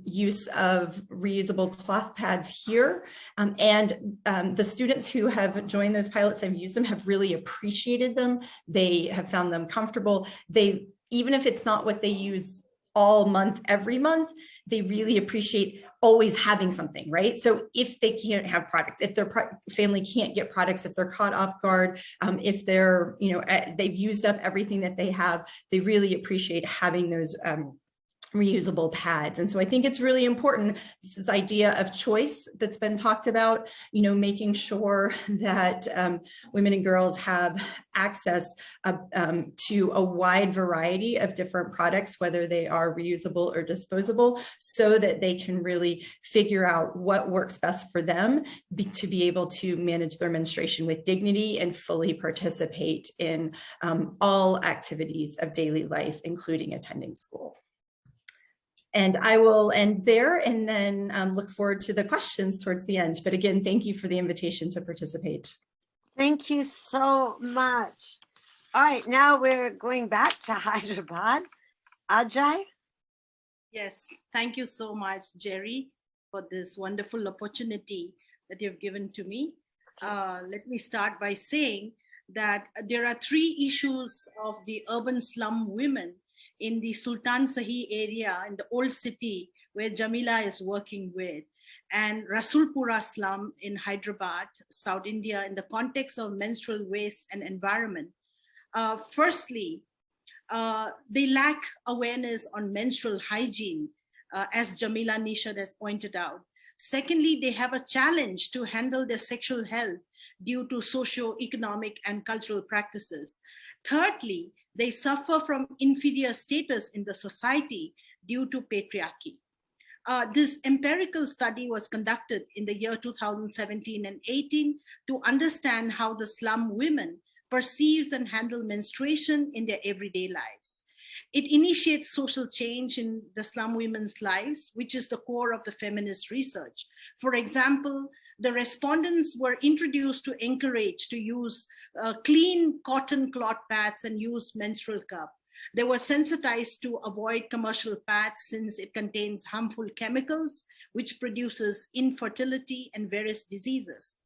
Speaker 5: use of reusable cloth pads here. And the students who have joined those pilots and used them have really appreciated them. They have found them comfortable. Even if it's not what they use all month, every month, they really appreciate always having something, right? So if they can't have products, if their family can't get products, if they're caught off guard, if they're, they've used up everything that they have, they really appreciate having those reusable pads. And so I think it's really important, this idea of choice that's been talked about, making sure that women and girls have access to a wide variety of different products, whether they are reusable or disposable, so that they can really figure out what works best for them to be able to manage their menstruation with dignity and fully participate in all activities of daily life, including attending school. And I will end there and then look forward to the questions towards the end. But again, thank you for the invitation to participate.
Speaker 1: Thank you so much. All right, now we're going back to Hyderabad. Ajay?
Speaker 6: Yes, thank you so much, Jerry, for this wonderful opportunity that you've given to me. Let me start by saying that there are 3 issues of the urban slum women in the Sultan Sahi area in the old city where Jamila is working with, and Rasulpura slum in Hyderabad, South India, in the context of menstrual waste and environment. Firstly, they lack awareness on menstrual hygiene, as Jamila Nishad has pointed out. Secondly, they have a challenge to handle their sexual health due to socio-economic and cultural practices. Thirdly, they suffer from inferior status in the society due to patriarchy. This empirical study was conducted in the year 2017 and 18 to understand how the slum women perceives and handle menstruation in their everyday lives. It initiates social change in the slum women's lives, which is the core of the feminist research. For example, the respondents were introduced to encourage to use clean cotton cloth pads and use menstrual cup. They were sensitized to avoid commercial pads since it contains harmful chemicals, which produces infertility and various diseases.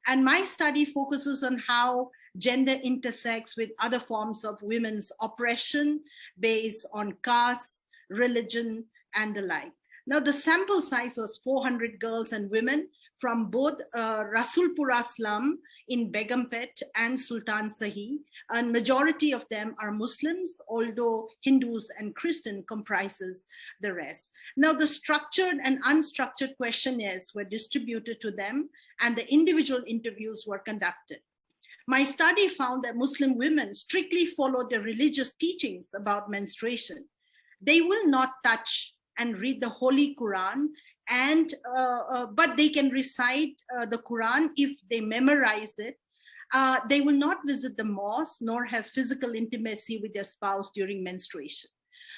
Speaker 6: And my study focuses on how gender intersects with other forms of women's oppression based on caste, religion, and the like. Now, the sample size was 400 girls and women from both Rasulpura slum in Begumpet and Sultan Sahi, and majority of them are Muslims, although Hindus and Christian comprises the rest. Now, the structured and unstructured questionnaires were distributed to them, and the individual interviews were conducted. My study found that Muslim women strictly follow the religious teachings about menstruation. They will not touch and read the Holy Quran, and but they can recite the Quran if they memorize it. They will not visit the mosque nor have physical intimacy with their spouse during menstruation.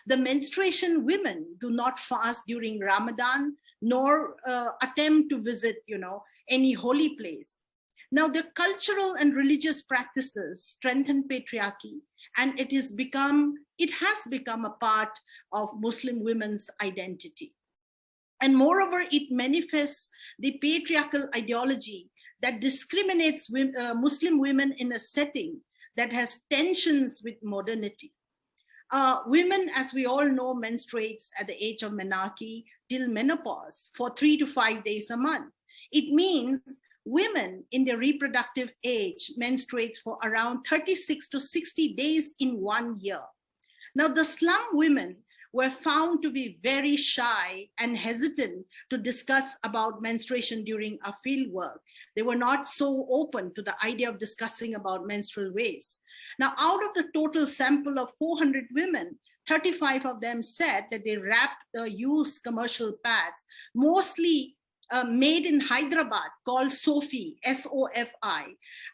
Speaker 6: The menstruation women do not fast during Ramadan nor attempt to visit, any holy place. Now, the cultural and religious practices strengthen patriarchy, and it has become a part of Muslim women's identity. And moreover, it manifests the patriarchal ideology that discriminates Muslim women in a setting that has tensions with modernity. Women, as we all know, menstruates at the age of menarche till menopause for 3 to 5 days a month. It means women in their reproductive age menstruates for around 36 to 60 days in 1 year. Now, the slum women were found to be very shy and hesitant to discuss about menstruation during our field work. They were not so open to the idea of discussing about menstrual waste. Now, out of the total sample of 400 women, 35 of them said that they wrapped the used commercial pads, mostly made in Hyderabad, called Sofi, S-O-F-I.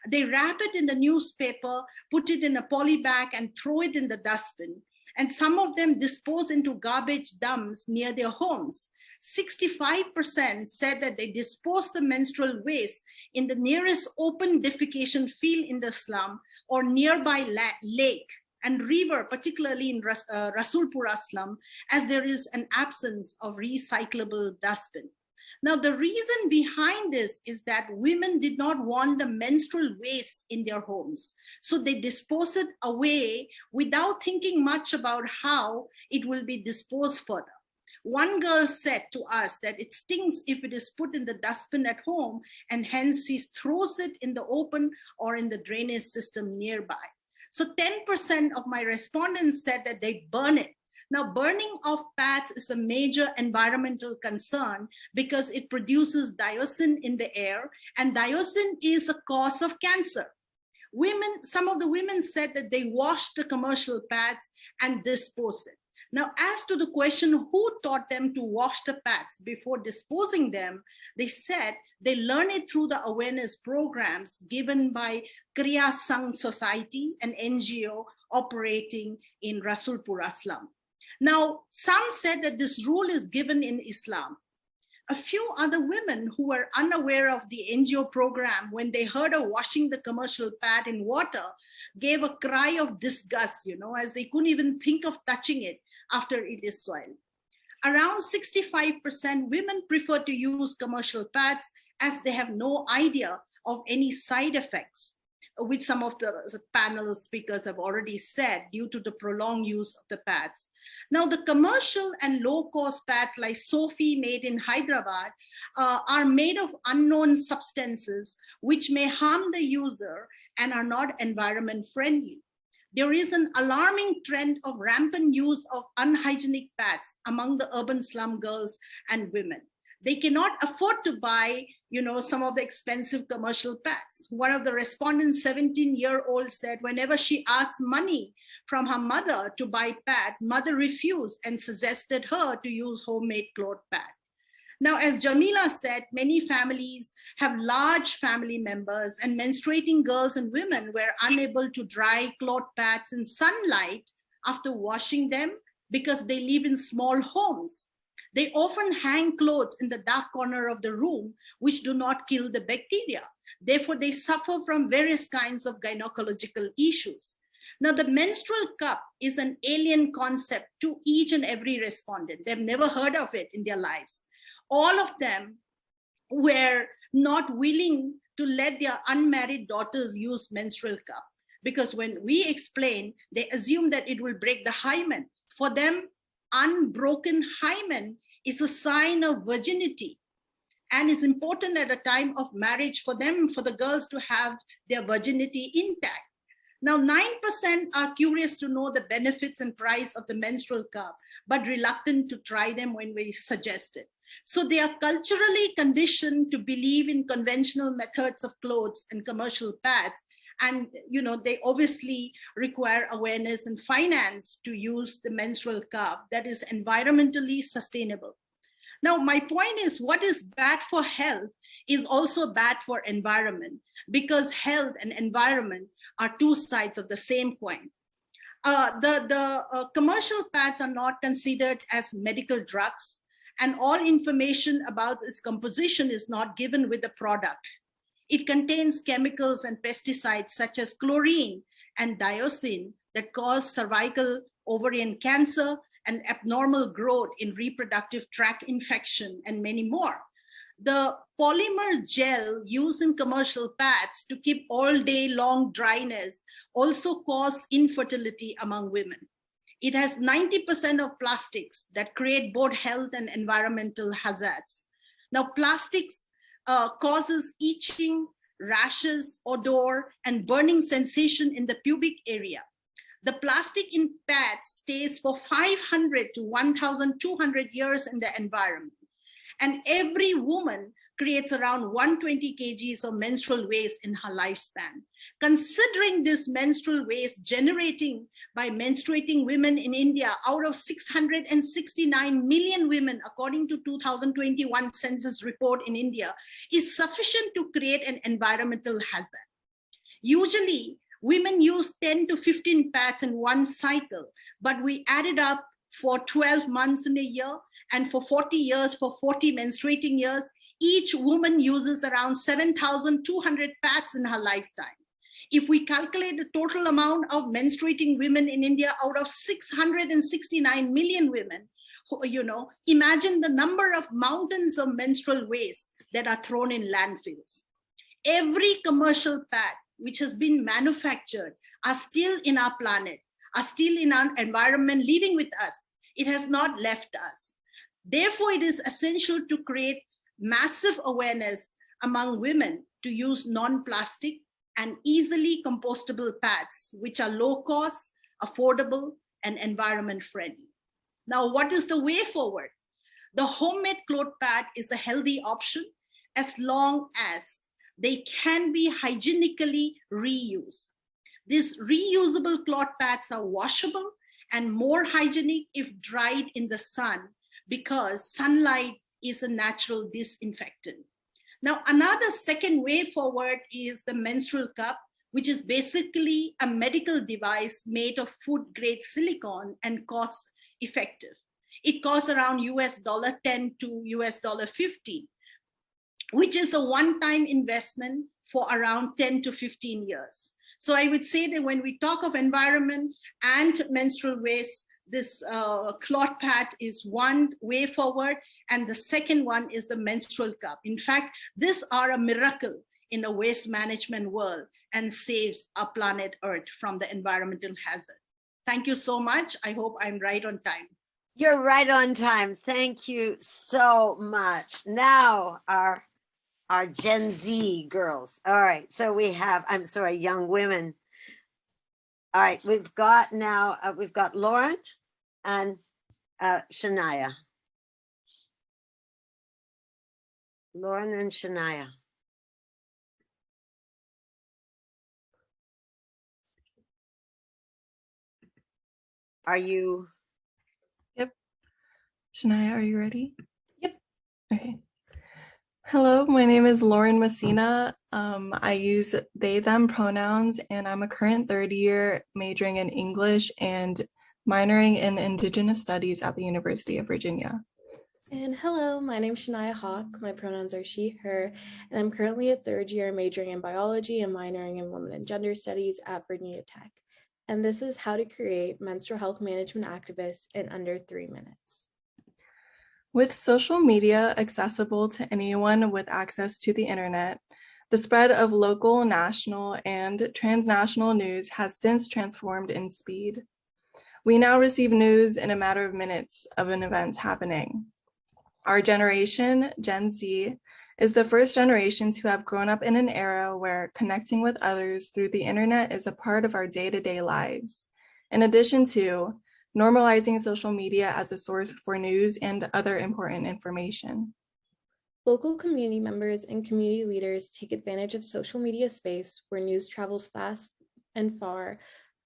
Speaker 6: They wrap it in the newspaper, put it in a poly bag and throw it in the dustbin. And some of them dispose into garbage dumps near their homes. 65% said that they dispose the menstrual waste in the nearest open defecation field in the slum or nearby lake and river, particularly in Rasulpura slum, as there is an absence of recyclable dustbin. Now, the reason behind this is that women did not want the menstrual waste in their homes. So they dispose it away without thinking much about how it will be disposed further. One girl said to us that it stinks if it is put in the dustbin at home, and hence she throws it in the open or in the drainage system nearby. So 10% of my respondents said that they burn it. Now, burning of pads is a major environmental concern because it produces dioxin in the air, and dioxin is a cause of cancer. Some of the women said that they wash the commercial pads and dispose it. Now, as to the question who taught them to wash the pads before disposing them, they said they learn it through the awareness programs given by Kriya Sangh Society, an NGO operating in Rasulpura slum. Now, some said that this rule is given in Islam. A few other women who were unaware of the NGO program, when they heard of washing the commercial pad in water, gave a cry of disgust, as they couldn't even think of touching it after it is soiled. Around 65% women prefer to use commercial pads as they have no idea of any side effects, which some of the panel speakers have already said, due to the prolonged use of the pads. Now, the commercial and low-cost pads like Sofi made in Hyderabad are made of unknown substances which may harm the user and are not environment friendly. There is an alarming trend of rampant use of unhygienic pads among the urban slum girls and women. They cannot afford to buy, some of the expensive commercial pads. One of the respondents, 17-year-old, said whenever she asked money from her mother to buy pad, mother refused and suggested her to use homemade cloth pad. Now, as Jamila said, many families have large family members, and menstruating girls and women were unable to dry cloth pads in sunlight after washing them because they live in small homes. They often hang clothes in the dark corner of the room, which do not kill the bacteria. Therefore, they suffer from various kinds of gynecological issues. Now, the menstrual cup is an alien concept to each and every respondent. They've never heard of it in their lives. All of them were not willing to let their unmarried daughters use menstrual cup, because when we explain, they assume that it will break the hymen. For them, unbroken hymen is a sign of virginity. And it's important at a time of marriage for them, for the girls to have their virginity intact. Now, 9% are curious to know the benefits and price of the menstrual cup, but reluctant to try them when we suggest it. So they are culturally conditioned to believe in conventional methods of clothes and commercial pads. And, they obviously require awareness and finance to use the menstrual cup that is environmentally sustainable. Now, my point is, what is bad for health is also bad for environment, because health and environment are two sides of the same coin. The commercial pads are not considered as medical drugs, and all information about its composition is not given with the product. It contains chemicals and pesticides such as chlorine and dioxin that cause cervical ovarian cancer and abnormal growth in reproductive tract infection, and many more. The polymer gel used in commercial pads to keep all day long dryness also cause infertility among women. It has 90% of plastics that create both health and environmental hazards. Now, plastics causes itching, rashes, odor, and burning sensation in the pubic area. The plastic in pads stays for 500 to 1,200 years in the environment. And every woman creates around 120 kgs of menstrual waste in her lifespan. Considering this menstrual waste generating by menstruating women in India out of 669 million women, according to 2021 census report in India, is sufficient to create an environmental hazard. Usually, women use 10 to 15 pads in one cycle, but we added up for 12 months in a year, and for 40 years, for 40 menstruating years, each woman uses around 7,200 pads in her lifetime. If we calculate the total amount of menstruating women in India out of 669 million women, imagine the number of mountains of menstrual waste that are thrown in landfills. Every commercial pad which has been manufactured are still in our planet, are still in our environment, living with us. It has not left us. Therefore, it is essential to create massive awareness among women to use non-plastic and easily compostable pads, which are low cost, affordable, and environment friendly. Now, what is the way forward? The homemade cloth pad is a healthy option as long as they can be hygienically reused. These reusable cloth pads are washable and more hygienic if dried in the sun, because sunlight is a natural disinfectant. Now, another second way forward is the menstrual cup, which is basically a medical device made of food-grade silicone and cost effective. It costs around $10 to $15, which is a one-time investment for around 10 to 15 years. So I would say that when we talk of environment and menstrual waste, this cloth pad is one way forward, and the second one is the menstrual cup. In fact, these are a miracle in the waste management world and saves our planet Earth from the environmental hazard. Thank you so much. I hope I'm right on time.
Speaker 1: You're right on time. Thank you so much. Now, our Gen Z girls. All right, so we have, young women. All right, we've got now, we've got Lauren and Shania. Lauren and Shania. Are you?
Speaker 7: Yep. Shania, are you ready? Yep. Okay. Hello, my name is Lauren Messina. I use they, them pronouns, and I'm a current third year majoring in English and minoring in Indigenous Studies at the University of Virginia.
Speaker 8: And hello, my name is Shania Hawk. My pronouns are she, her, and I'm currently a third year majoring in biology and minoring in women and gender studies at Virginia Tech. And this is how to create menstrual health management activists in under 3 minutes.
Speaker 7: With social media accessible to anyone with access to the internet, the spread of local, national, and transnational news has since transformed in speed. We now receive news in a matter of minutes of an event happening. Our generation, Gen Z, is the first generation to have grown up in an era where connecting with others through the internet is a part of our day-to-day lives. In addition to normalizing social media as a source for news and other important information.
Speaker 8: Local community members and community leaders take advantage of social media space where news travels fast and far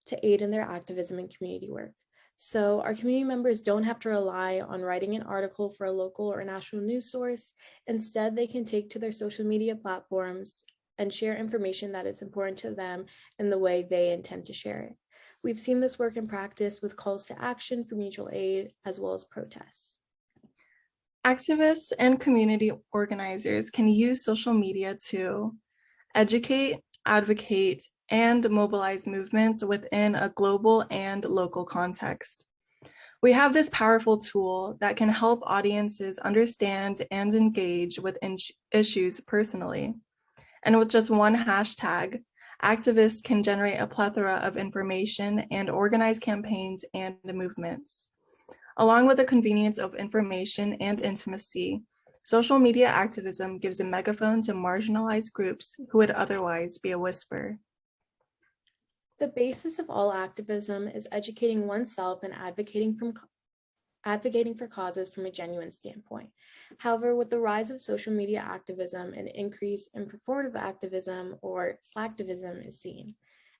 Speaker 8: to aid in their activism and community work. So our community members don't have to rely on writing an article for a local or national news source. Instead, they can take to their social media platforms and share information that is important to them in the way they intend to share it. We've seen this work in practice with calls to action for mutual aid, as well as protests.
Speaker 7: Activists and community organizers can use social media to educate, advocate, and mobilize movements within a global and local context. We have this powerful tool that can help audiences understand and engage with issues personally. And with just one hashtag, activists can generate a plethora of information and organize campaigns and movements. Along with the convenience of information and intimacy, social media activism gives a megaphone to marginalized groups who would otherwise be a whisper.
Speaker 8: The basis of all activism is educating oneself and advocating for causes from a genuine standpoint. However, with the rise of social media activism, an increase in performative activism or slacktivism is seen.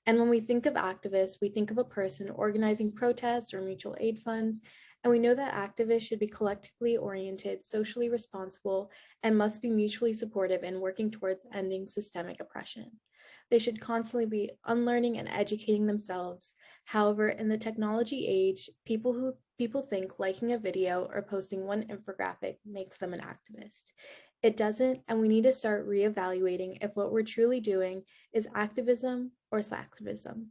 Speaker 8: And when we think of activists, we think of a person organizing protests or mutual aid funds, and we know that activists should be collectively oriented, socially responsible, and must be mutually supportive in working towards ending systemic oppression. They should constantly be unlearning and educating themselves. However, in the technology age, people think liking a video or posting one infographic makes them an activist. It doesn't, and we need to start reevaluating if what we're truly doing is activism or slacktivism.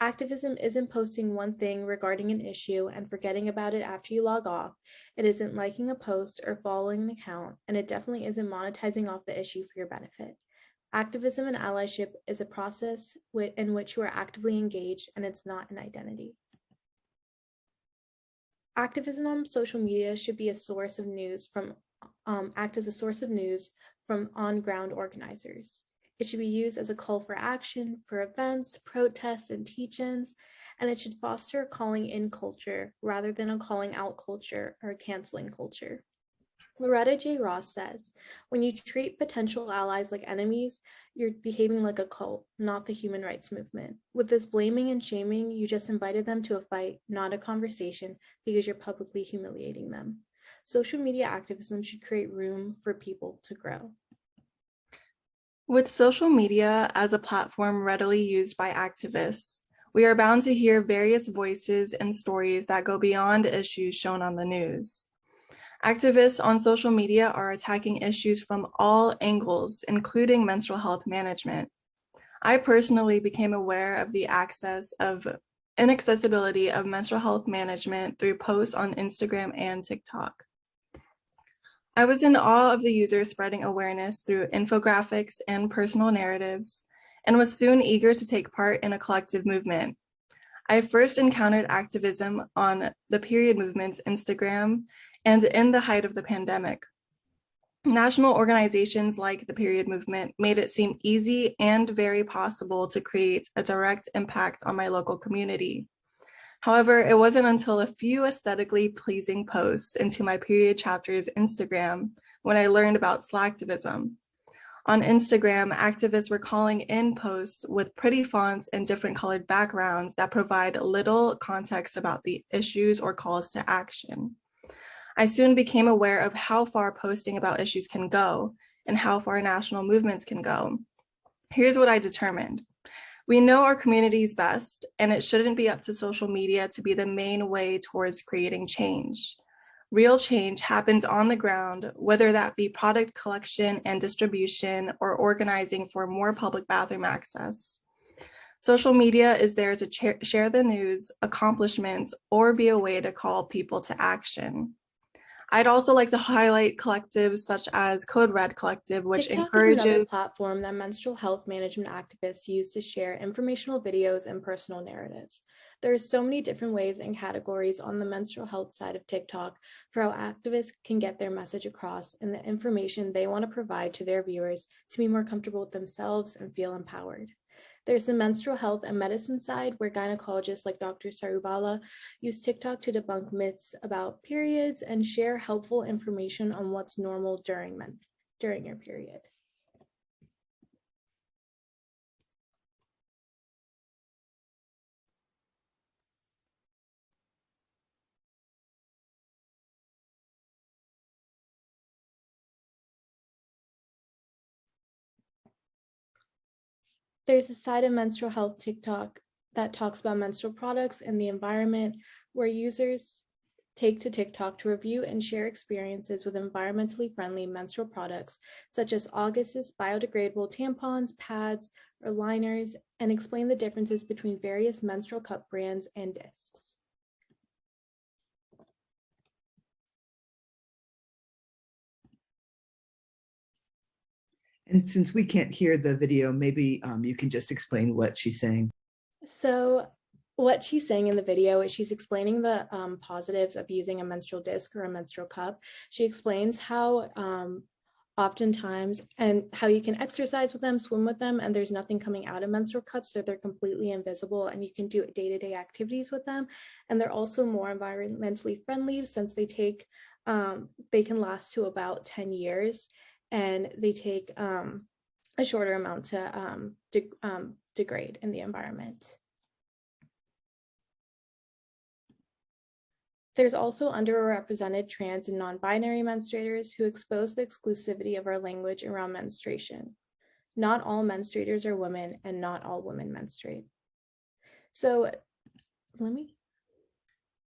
Speaker 8: Activism isn't posting one thing regarding an issue and forgetting about it after you log off. It isn't liking a post or following an account, and it definitely isn't monetizing off the issue for your benefit. Activism and allyship is a process in which you are actively engaged, and it's not an identity. Activism on social media should be a source of news act as a source of news from on-ground organizers. It should be used as a call for action for events, protests, and teach-ins, and it should foster a calling in culture rather than a calling out culture or a canceling culture. Loretta J. Ross says, when you treat potential allies like enemies, you're behaving like a cult, not the human rights movement. With this blaming and shaming, you just invited them to a fight, not a conversation, because you're publicly humiliating them. Social media activism should create room for people to grow.
Speaker 7: With social media as a platform readily used by activists, we are bound to hear various voices and stories that go beyond issues shown on the news. Activists on social media are attacking issues from all angles, including menstrual health management. I personally became aware of the inaccessibility of menstrual health management through posts on Instagram and TikTok. I was in awe of the users spreading awareness through infographics and personal narratives, and was soon eager to take part in a collective movement. I first encountered activism on the period movement's Instagram and in the height of the pandemic. National organizations like the period movement made it seem easy and very possible to create a direct impact on my local community. However, it wasn't until a few aesthetically pleasing posts into my period chapter's Instagram when I learned about slacktivism. On Instagram, activists were calling in posts with pretty fonts and different colored backgrounds that provide little context about the issues or calls to action. I soon became aware of how far posting about issues can go and how far national movements can go. Here's what I determined. We know our communities best, and it shouldn't be up to social media to be the main way towards creating change. Real change happens on the ground, whether that be product collection and distribution or organizing for more public bathroom access. Social media is there to share the news, accomplishments, or be a way to call people to action. I'd also like to highlight collectives such as Code Red Collective, which
Speaker 8: TikTok is another
Speaker 7: encourages
Speaker 8: platform that menstrual health management activists use to share informational videos and personal narratives. There are so many different ways and categories on the menstrual health side of TikTok for how activists can get their message across and the information they want to provide to their viewers to be more comfortable with themselves and feel empowered. There's the menstrual health and medicine side, where gynecologists like Dr. Sarubala use TikTok to debunk myths about periods and share helpful information on what's normal during your period. There's a side of menstrual health TikTok that talks about menstrual products and the environment, where users take to TikTok to review and share experiences with environmentally friendly menstrual products, such as August's biodegradable tampons, pads, or liners, and explain the differences between various menstrual cup brands and discs.
Speaker 9: And since we can't hear the video, maybe you can just explain what she's saying.
Speaker 8: So what she's saying in the video is she's explaining the positives of using a menstrual disc or a menstrual cup. She explains how oftentimes and how you can exercise with them, swim with them, and there's nothing coming out of menstrual cups, so they're completely invisible and you can do day-to-day activities with them. And they're also more environmentally friendly since they can last to about 10 years. And they take a shorter amount to degrade in the environment. There's also underrepresented trans and non-binary menstruators who expose the exclusivity of our language around menstruation. Not all menstruators are women, and not all women menstruate. So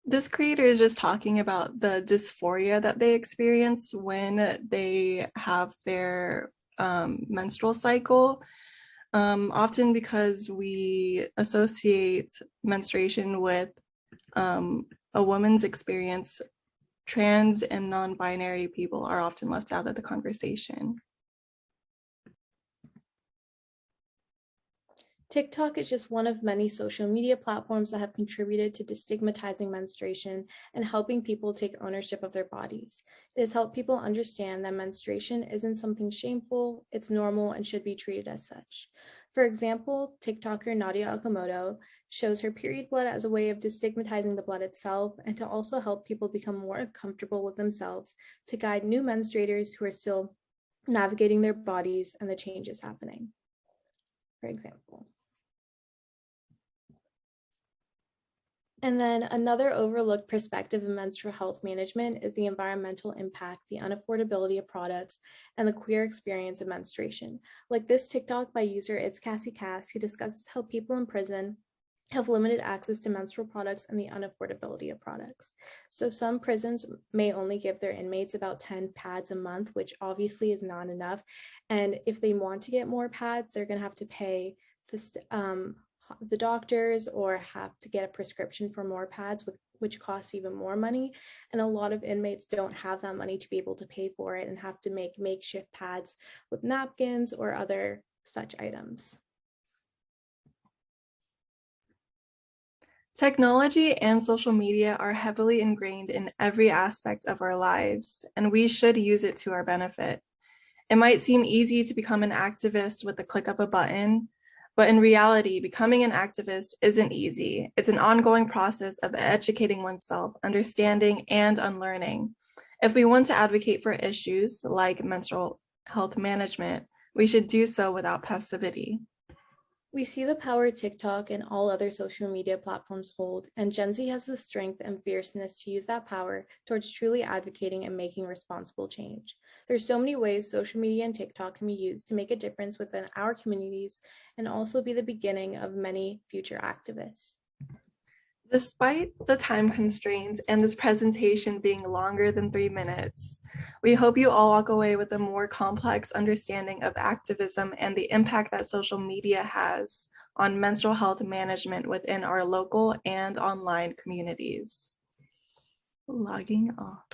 Speaker 7: this creator is just talking about the dysphoria that they experience when they have their menstrual cycle, often because we associate menstruation with a woman's experience. Trans and non-binary people are often left out of the conversation.
Speaker 8: TikTok is just one of many social media platforms that have contributed to destigmatizing menstruation and helping people take ownership of their bodies. It has helped people understand that menstruation isn't something shameful, it's normal and should be treated as such. For example, TikToker Nadia Okamoto shows her period blood as a way of destigmatizing the blood itself and to also help people become more comfortable with themselves, to guide new menstruators who are still navigating their bodies and the changes happening, for example. And then another overlooked perspective of menstrual health management is the environmental impact, the unaffordability of products, and the queer experience of menstruation. Like this TikTok by user It's Cassie Cass, who discusses how people in prison have limited access to menstrual products and the unaffordability of products. So some prisons may only give their inmates about 10 pads a month, which obviously is not enough. And if they want to get more pads, they're going to have to pay the doctors or have to get a prescription for more pads, which costs even more money. And a lot of inmates don't have that money to be able to pay for it and have to make makeshift pads with napkins or other such items.
Speaker 7: Technology and social media are heavily ingrained in every aspect of our lives, and we should use it to our benefit. It might seem easy to become an activist with the click of a button, but in reality, becoming an activist isn't easy. It's an ongoing process of educating oneself, understanding, and unlearning. If we want to advocate for issues like menstrual health management, we should do so without passivity.
Speaker 8: We see the power TikTok and all other social media platforms hold, and Gen Z has the strength and fierceness to use that power towards truly advocating and making responsible change. There's so many ways social media and TikTok can be used to make a difference within our communities and also be the beginning of many future activists.
Speaker 7: Despite the time constraints and this presentation being longer than 3 minutes, we hope you all walk away with a more complex understanding of activism and the impact that social media has on menstrual health management within our local and online communities. Logging off.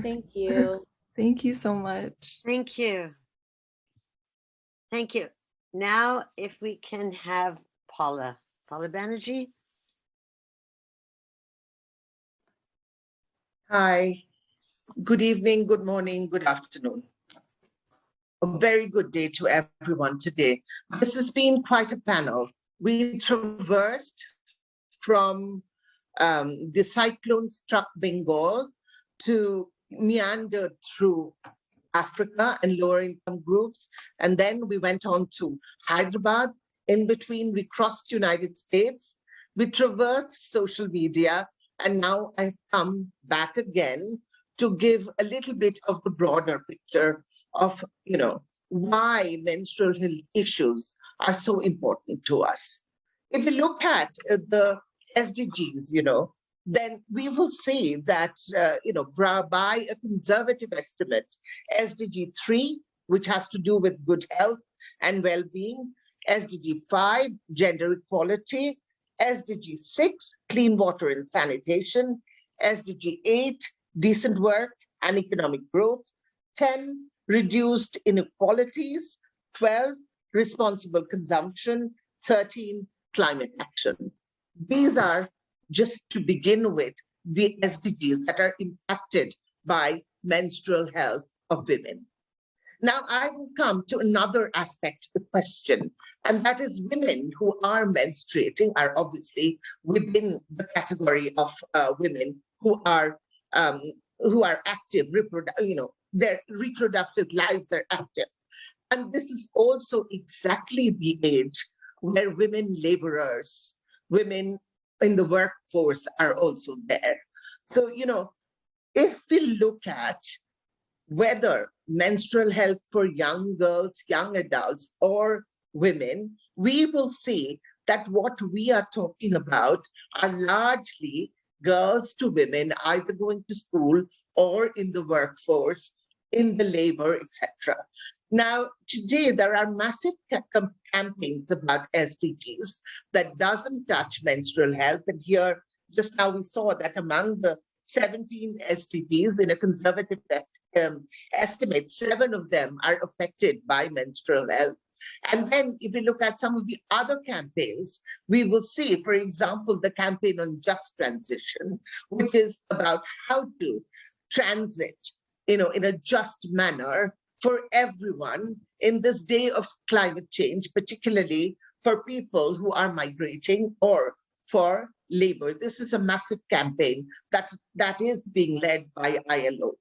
Speaker 8: Thank you.
Speaker 7: Thank you so much.
Speaker 1: Thank you. Thank you. Now, if we can have Paula Banerjee.
Speaker 10: Hi, good evening, good morning, good afternoon. A very good day to everyone today. This has been quite a panel. We traversed from the cyclone struck Bengal to meandered through Africa and lower income groups. And then we went on to Hyderabad. In between, we crossed United States. We traversed social media. And now I've come back again to give a little bit of the broader picture of, why menstrual health issues are so important to us. If you look at the SDGs, then we will see that, by a conservative estimate, SDG 3, which has to do with good health and well-being, SDG 5, gender equality, SDG 6, clean water and sanitation, SDG 8, decent work and economic growth, 10, reduced inequalities, 12, responsible consumption, 13, climate action. These are, just to begin with, the SDGs that are impacted by menstrual health of women. Now, I will come to another aspect of the question, and that is women who are menstruating are obviously within the category of women who are active, their reproductive lives are active. And this is also exactly the age where women laborers, women in the workforce are also there. So, if we look at whether menstrual health for young girls, young adults, or women, we will see that what we are talking about are largely girls to women, either going to school or in the workforce, in the labor, etc. Now, today, there are massive campaigns about SDGs that doesn't touch menstrual health. And here, just now we saw that among the 17 SDGs in a conservative estimate, 7 of them are affected by menstrual health. And then if we look at some of the other campaigns, we will see, for example, the campaign on just transition, which is about how to transit, in a just manner for everyone in this day of climate change, particularly for people who are migrating or for labor. This is a massive campaign that is being led by ILO.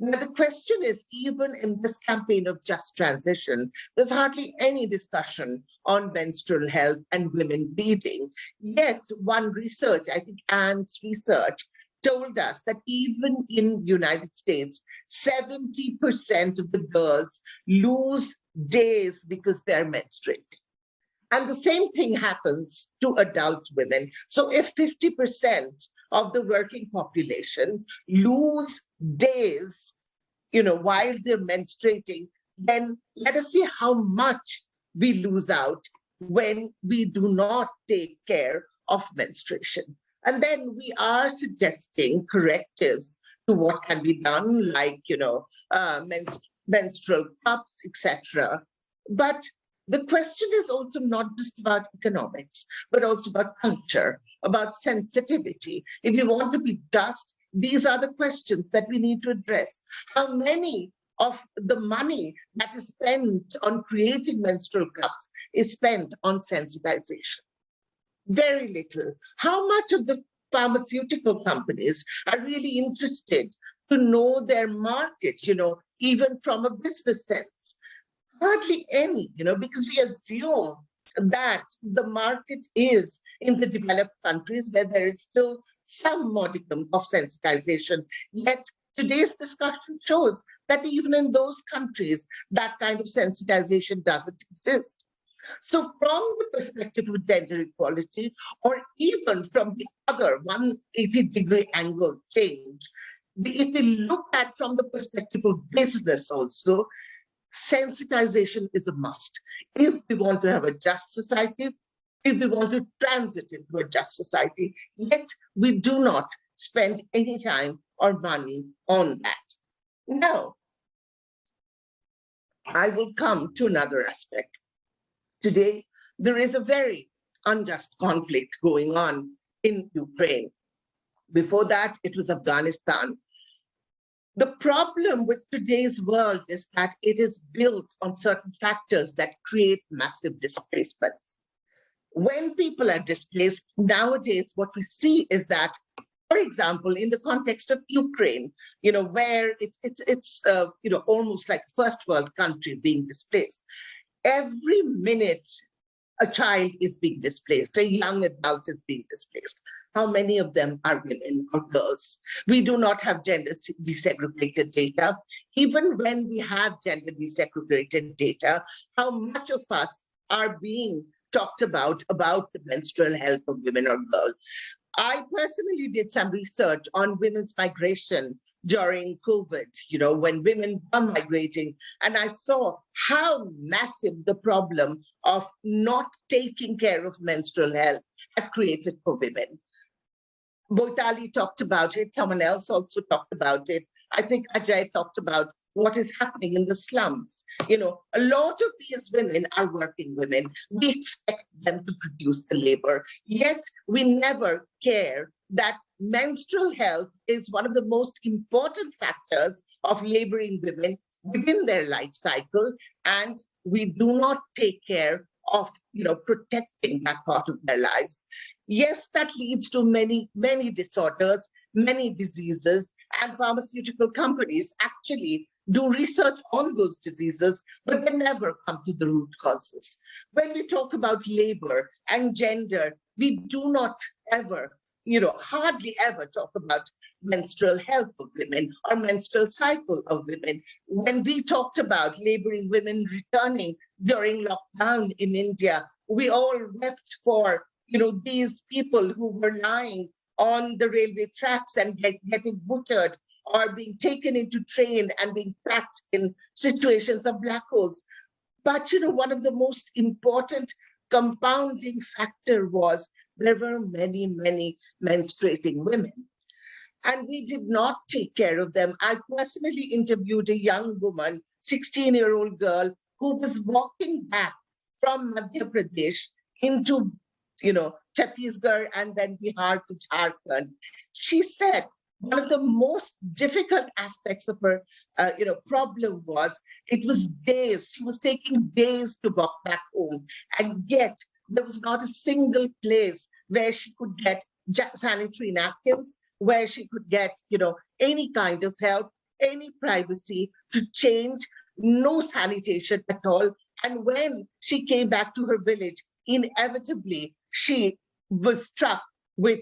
Speaker 10: Now, the question is, even in this campaign of just transition, there's hardly any discussion on menstrual health and women bleeding. Yet, one research, I think Anne's research, told us that even in the United States, 70% of the girls lose days because they're menstruating. And the same thing happens to adult women. So if 50% of the working population lose days, while they're menstruating, then let us see how much we lose out when we do not take care of menstruation. And then we are suggesting correctives to what can be done, like, menstrual cups, etc. But the question is also not just about economics, but also about culture, about sensitivity. If you want to be just, these are the questions that we need to address. How many of the money that is spent on creating menstrual cups is spent on sensitization? Very little. How much of the pharmaceutical companies are really interested to know their market, even from a business sense? Hardly any, because we assume that the market is in the developed countries where there is still some modicum of sensitization. Yet today's discussion shows that even in those countries, that kind of sensitization doesn't exist. So from the perspective of gender equality, or even from the other 180-degree angle change, if we look at from the perspective of business also, sensitization is a must. If we want to have a just society, if we want to transit into a just society, yet we do not spend any time or money on that. Now, I will come to another aspect. Today, there is a very unjust conflict going on in Ukraine. Before that, it was Afghanistan. The problem with today's world is that it is built on certain factors that create massive displacements. When people are displaced, nowadays, what we see is that, for example, in the context of Ukraine, where it's almost like a first world country being displaced, every minute a child is being displaced, a young adult is being displaced. How many of them are women or girls? We do not have gender desegregated data. Even when we have gender desegregated data, how much of us are being talked about the menstrual health of women or girls? I personally did some research on women's migration during COVID, when women were migrating, and I saw how massive the problem of not taking care of menstrual health has created for women. Boitali talked about it. Someone else also talked about it. I think Ajay talked about what is happening in the slums. A lot of these women are working women. We expect them to produce the labor, yet we never care that menstrual health is one of the most important factors of laboring women within their life cycle, and we do not take care of protecting that part of their lives. Yes, that leads to many disorders, many diseases, and pharmaceutical companies actually do research on those diseases, but they never come to the root causes. When we talk about labor and gender, we do not ever, hardly ever talk about menstrual health of women or menstrual cycle of women. When we talked about laboring women returning during lockdown in India, we all wept for, these people who were lying on the railway tracks and getting butchered, or being taken into train and being packed in situations of black holes. But one of the most important compounding factor was there were many menstruating women, and we did not take care of them. I personally interviewed a young woman, 16-year-old girl, who was walking back from Madhya Pradesh into Chhattisgarh and then Bihar to Jharkhand. She said one of the most difficult aspects of her problem was it was days. She was taking days to walk back home, and yet there was not a single place where she could get sanitary napkins, where she could get any kind of help, any privacy to change, no sanitation at all. And when she came back to her village, inevitably she was struck with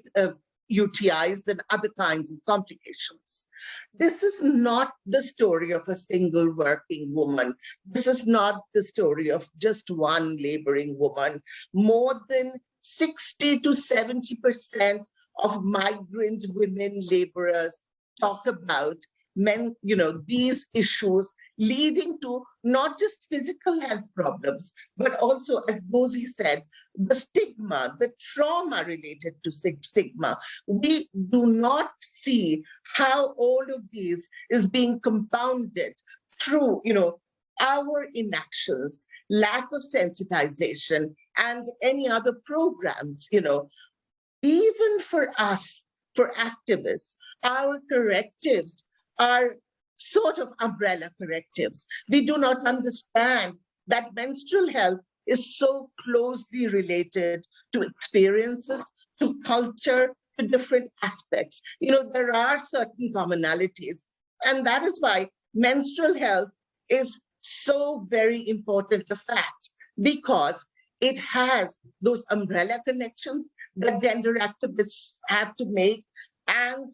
Speaker 10: UTIs and other kinds of complications. This is not the story of a single working woman. This is not the story of just one laboring woman. More than 60 to 70% of migrant women laborers talk about these issues leading to not just physical health problems, but also, as Bozi said, the stigma, the trauma related to stigma. We do not see how all of these is being compounded through, our inactions, lack of sensitization, and any other programs, even for us, for activists, our correctives are sort of umbrella correctives. We do not understand that menstrual health is so closely related to experiences, to culture, to different aspects. There are certain commonalities, and that is why menstrual health is so very important a fact, because it has those umbrella connections that gender activists have to make, and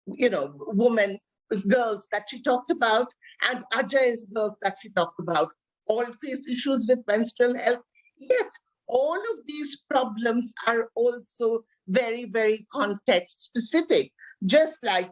Speaker 10: women, girls that she talked about, and Ajay's girls that she talked about, all face issues with menstrual health, Yet, all of these problems are also very, very context specific, just like,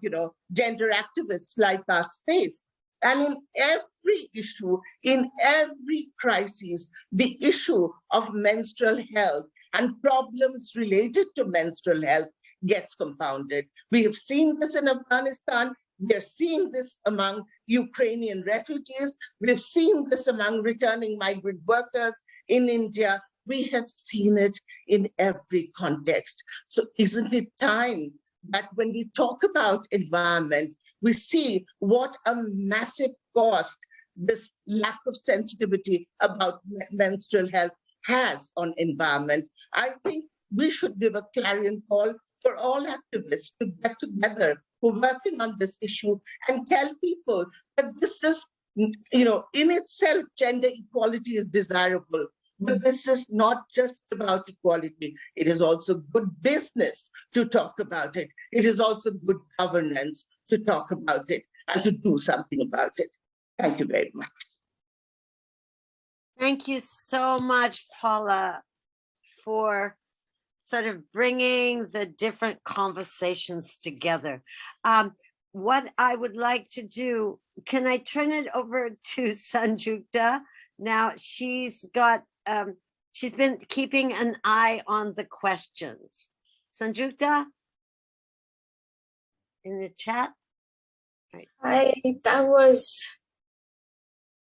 Speaker 10: gender activists like us face. And in every issue, in every crisis, the issue of menstrual health and problems related to menstrual health gets compounded. We have seen this in Afghanistan. We are seeing this among Ukrainian refugees. We've seen this among returning migrant workers in India. We have seen it in every context. So isn't it time that when we talk about environment, we see what a massive cost this lack of sensitivity about menstrual health has on environment? I think we should give a clarion call for all activists to get together who are working on this issue and tell people that this is, in itself, gender equality is desirable. But this is not just about equality. It is also good business to talk about it. It is also good governance to talk about it and to do something about it. Thank you very much.
Speaker 1: Thank you so much, Paula, for sort of bringing the different conversations together. What I would like to do, can I turn it over to Sanjukta? Now she's been keeping an eye on the questions. Sanjukta, in the chat.
Speaker 11: Right. That was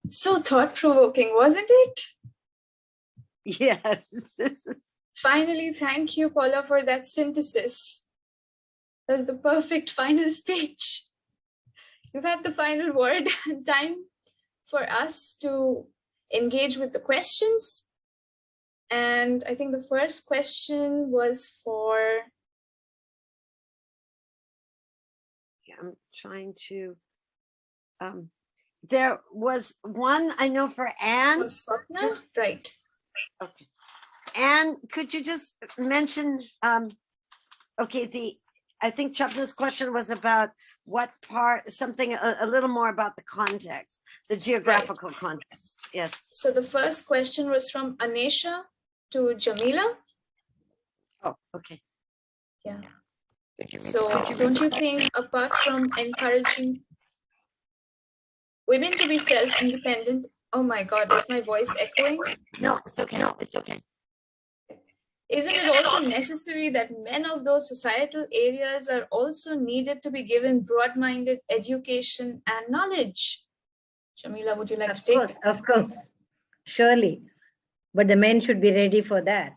Speaker 11: so thought-provoking, wasn't it?
Speaker 1: Yes.
Speaker 11: Finally, thank you, Paula, for that synthesis. That's the perfect final speech. You've had the final word. Time for us to engage with the questions. And I think the first question was for...
Speaker 1: Yeah, I'm trying to... there was one, I know, for Anne.
Speaker 11: Just, right.
Speaker 1: Okay. Anne, could you just mention, okay, I think Chapna's question was about what part, something a little more about the context, the geographical context. Yes.
Speaker 11: So the first question was from Anesha to Jamila.
Speaker 1: Oh, okay.
Speaker 11: Yeah. So don't you think, apart from encouraging women to be self-independent, oh my God, is my voice echoing?
Speaker 1: No, it's okay. No, it's okay.
Speaker 11: Isn't it also necessary that men of those societal areas are also needed to be given broad-minded education and knowledge? Jamila, would you like to take it?
Speaker 4: Of course, surely. But the men should be ready for that.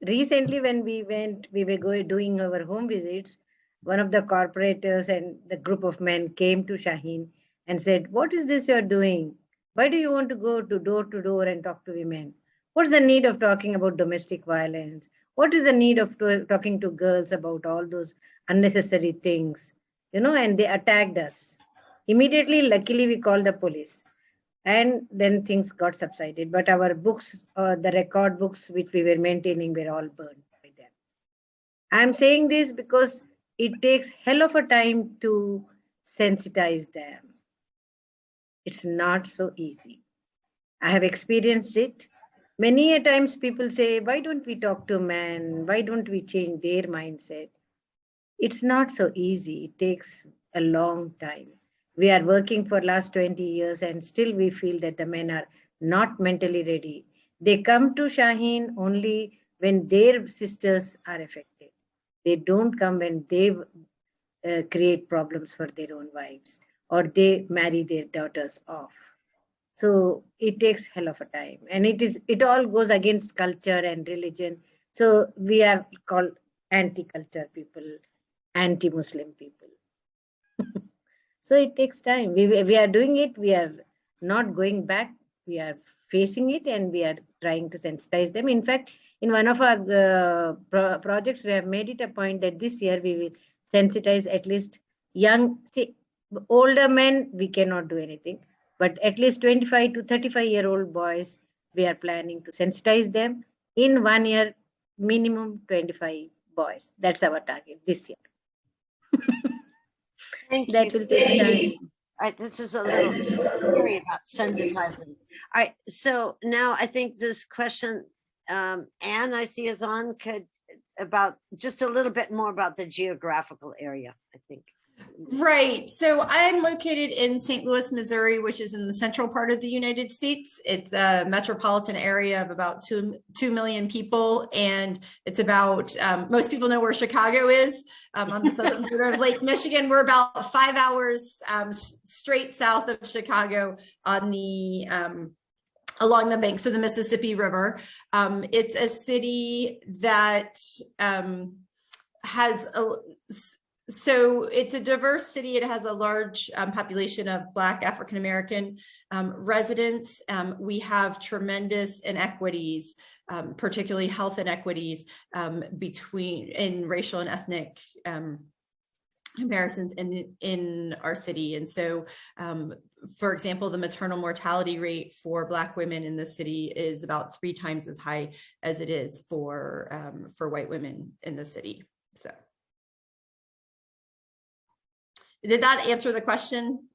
Speaker 4: Recently, when we were doing our home visits, one of the corporators and the group of men came to Shaheen and said, "What is this you're doing? Why do you want to go to door and talk to women? What's the need of talking about domestic violence? What is the need of talking to girls about all those unnecessary things?" And they attacked us. Immediately, luckily, we called the police. And then things got subsided. But our books, the record books which we were maintaining, were all burned by them. I'm saying this because it takes hell of a time to sensitize them. It's not so easy. I have experienced it. Many a times people say, why don't we talk to men? Why don't we change their mindset? It's not so easy. It takes a long time. We are working for last 20 years and still we feel that the men are not mentally ready. They come to Shaheen only when their sisters are affected. They don't come when they create problems for their own wives or they marry their daughters off. So it takes hell of a time. And it all goes against culture and religion. So we are called anti-culture people, anti-Muslim people. So it takes time. We are doing it. We are not going back. We are facing it and we are trying to sensitize them. In fact, in one of our projects, we have made it a point that this year we will sensitize at least older men, we cannot do anything. But at least 25 to 35-year-old boys, we are planning to sensitize them. In 1 year, minimum 25 boys. That's our target this year.
Speaker 1: Thank
Speaker 4: that
Speaker 1: you.
Speaker 4: will take time.
Speaker 1: right, this is a little scary about sensitizing. All right, so now I think this question, Anne, I see is on, could about just a little bit more about the geographical area, I think.
Speaker 5: Right. So I'm located in St. Louis, Missouri, which is in the central part of the United States. It's a metropolitan area of about 2 million people. And it's about, most people know where Chicago is, on the southern border of Lake Michigan. We're about 5 hours straight south of Chicago on the, along the banks of the Mississippi River. It's a city that has so it's a diverse city. It has a large population of Black African-American residents. We have tremendous inequities, particularly health inequities in racial and ethnic comparisons in our city. And so, for example, the maternal mortality rate for Black women in the city is about 3 times as high as it is for white women in the city. So. Did that answer the question?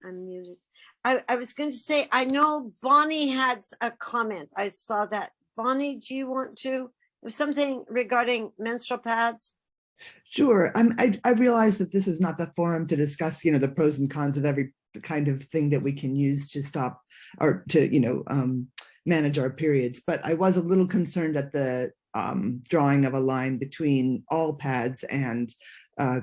Speaker 1: I'm muted. I was going to say, I know Bonnie had a comment. I saw that. Bonnie, do you want to, something regarding menstrual pads?
Speaker 9: Sure. I realize that this is not the forum to discuss, the pros and cons of every kind of thing that we can use to stop or to, manage our periods. But I was a little concerned at the drawing of a line between all pads and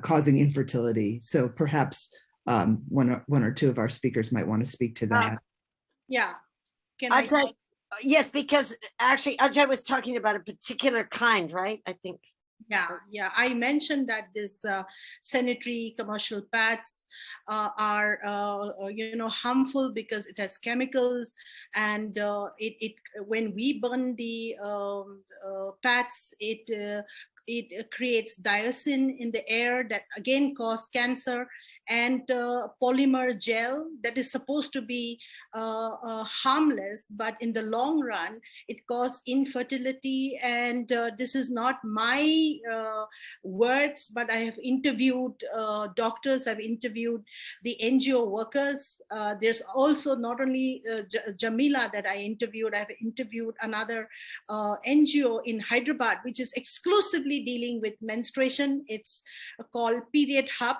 Speaker 9: causing infertility. So perhaps one or two of our speakers might want to speak to that.
Speaker 6: Yeah. Can
Speaker 1: Ajay, yes, because actually Ajay was talking about a particular kind, right? I think.
Speaker 6: Yeah. I mentioned that this sanitary commercial pads are, harmful because it has chemicals, and when we burn the pads, it creates dioxin in the air that again cause cancer, and polymer gel that is supposed to be harmless, but in the long run it causes infertility. And this is not my words, but I have interviewed doctors, I've interviewed the NGO workers. There's also not only Jamila that I interviewed, I've interviewed another NGO in Hyderabad, which is exclusively dealing with menstruation. It's called Period Hub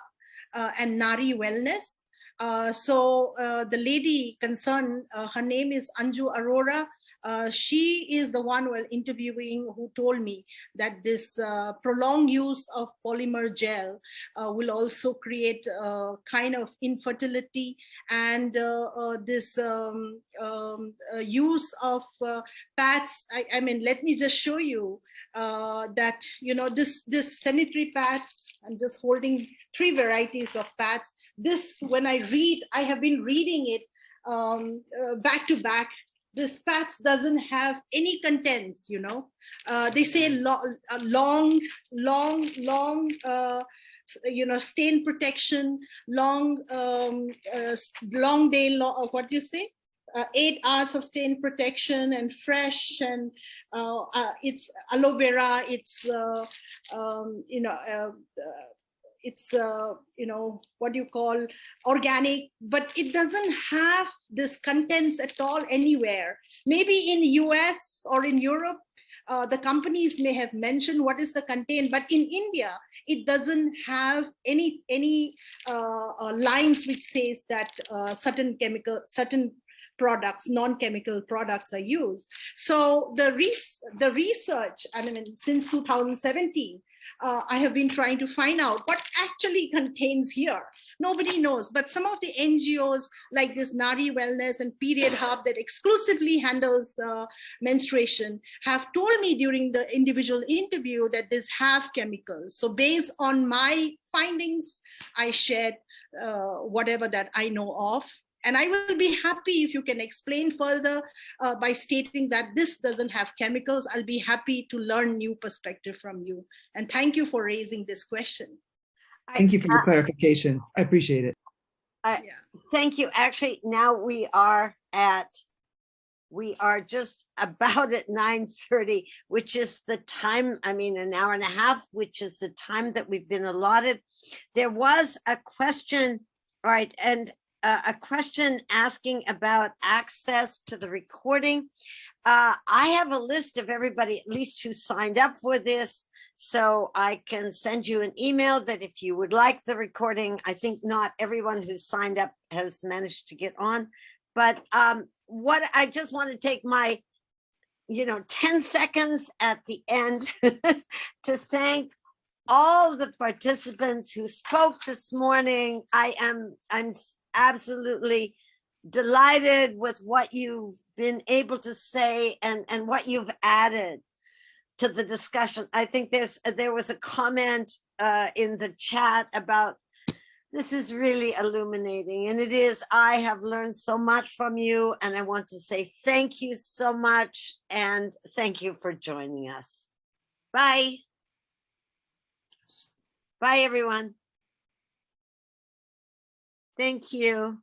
Speaker 6: and Nari Wellness. So the lady concerned, her name is Anju Arora. She is the one while interviewing who told me that this prolonged use of polymer gel will also create kind of infertility, and this use of pads. I mean, let me just show you that, this sanitary pads. I'm just holding 3 varieties of pads. This, when I have been reading it back to back. This pads doesn't have any contents, they say long, stain protection, long day, what do you say? 8 hours of stain protection and fresh, and it's aloe vera, it's it's what do you call, organic, but it doesn't have this contents at all anywhere. Maybe in US or in Europe, the companies may have mentioned what is the content, but in India it doesn't have any lines which says that certain products, non-chemical products are used. So the research, I mean, since 2017, I have been trying to find out what actually contains here. Nobody knows, but some of the NGOs like this Nari Wellness and Period Hub that exclusively handles menstruation have told me during the individual interview that this have chemicals. So based on my findings, I shared whatever that I know of. And I will be happy if you can explain further by stating that this doesn't have chemicals. I'll be happy to learn new perspective from you. And thank you for raising this question.
Speaker 9: Thank you for your clarification. I appreciate it.
Speaker 1: Thank you. Actually, now we are at We are just about at 9:30, which is the time, I mean, an hour and a half, which is the time that we've been allotted. There was a question, all right, and a question asking about access to the recording. I have a list of everybody, at least who signed up for this. So I can send you an email that if you would like the recording, I think not everyone who signed up has managed to get on. But what I just want to take my, 10 seconds at the end to thank all the participants who spoke this morning. I'm absolutely delighted with what you've been able to say and what you've added to the discussion. I think there was a comment in the chat about this is really illuminating, and it is. I have learned so much from you, and I want to say thank you so much, and thank you for joining us. Bye. Bye, everyone. Thank you.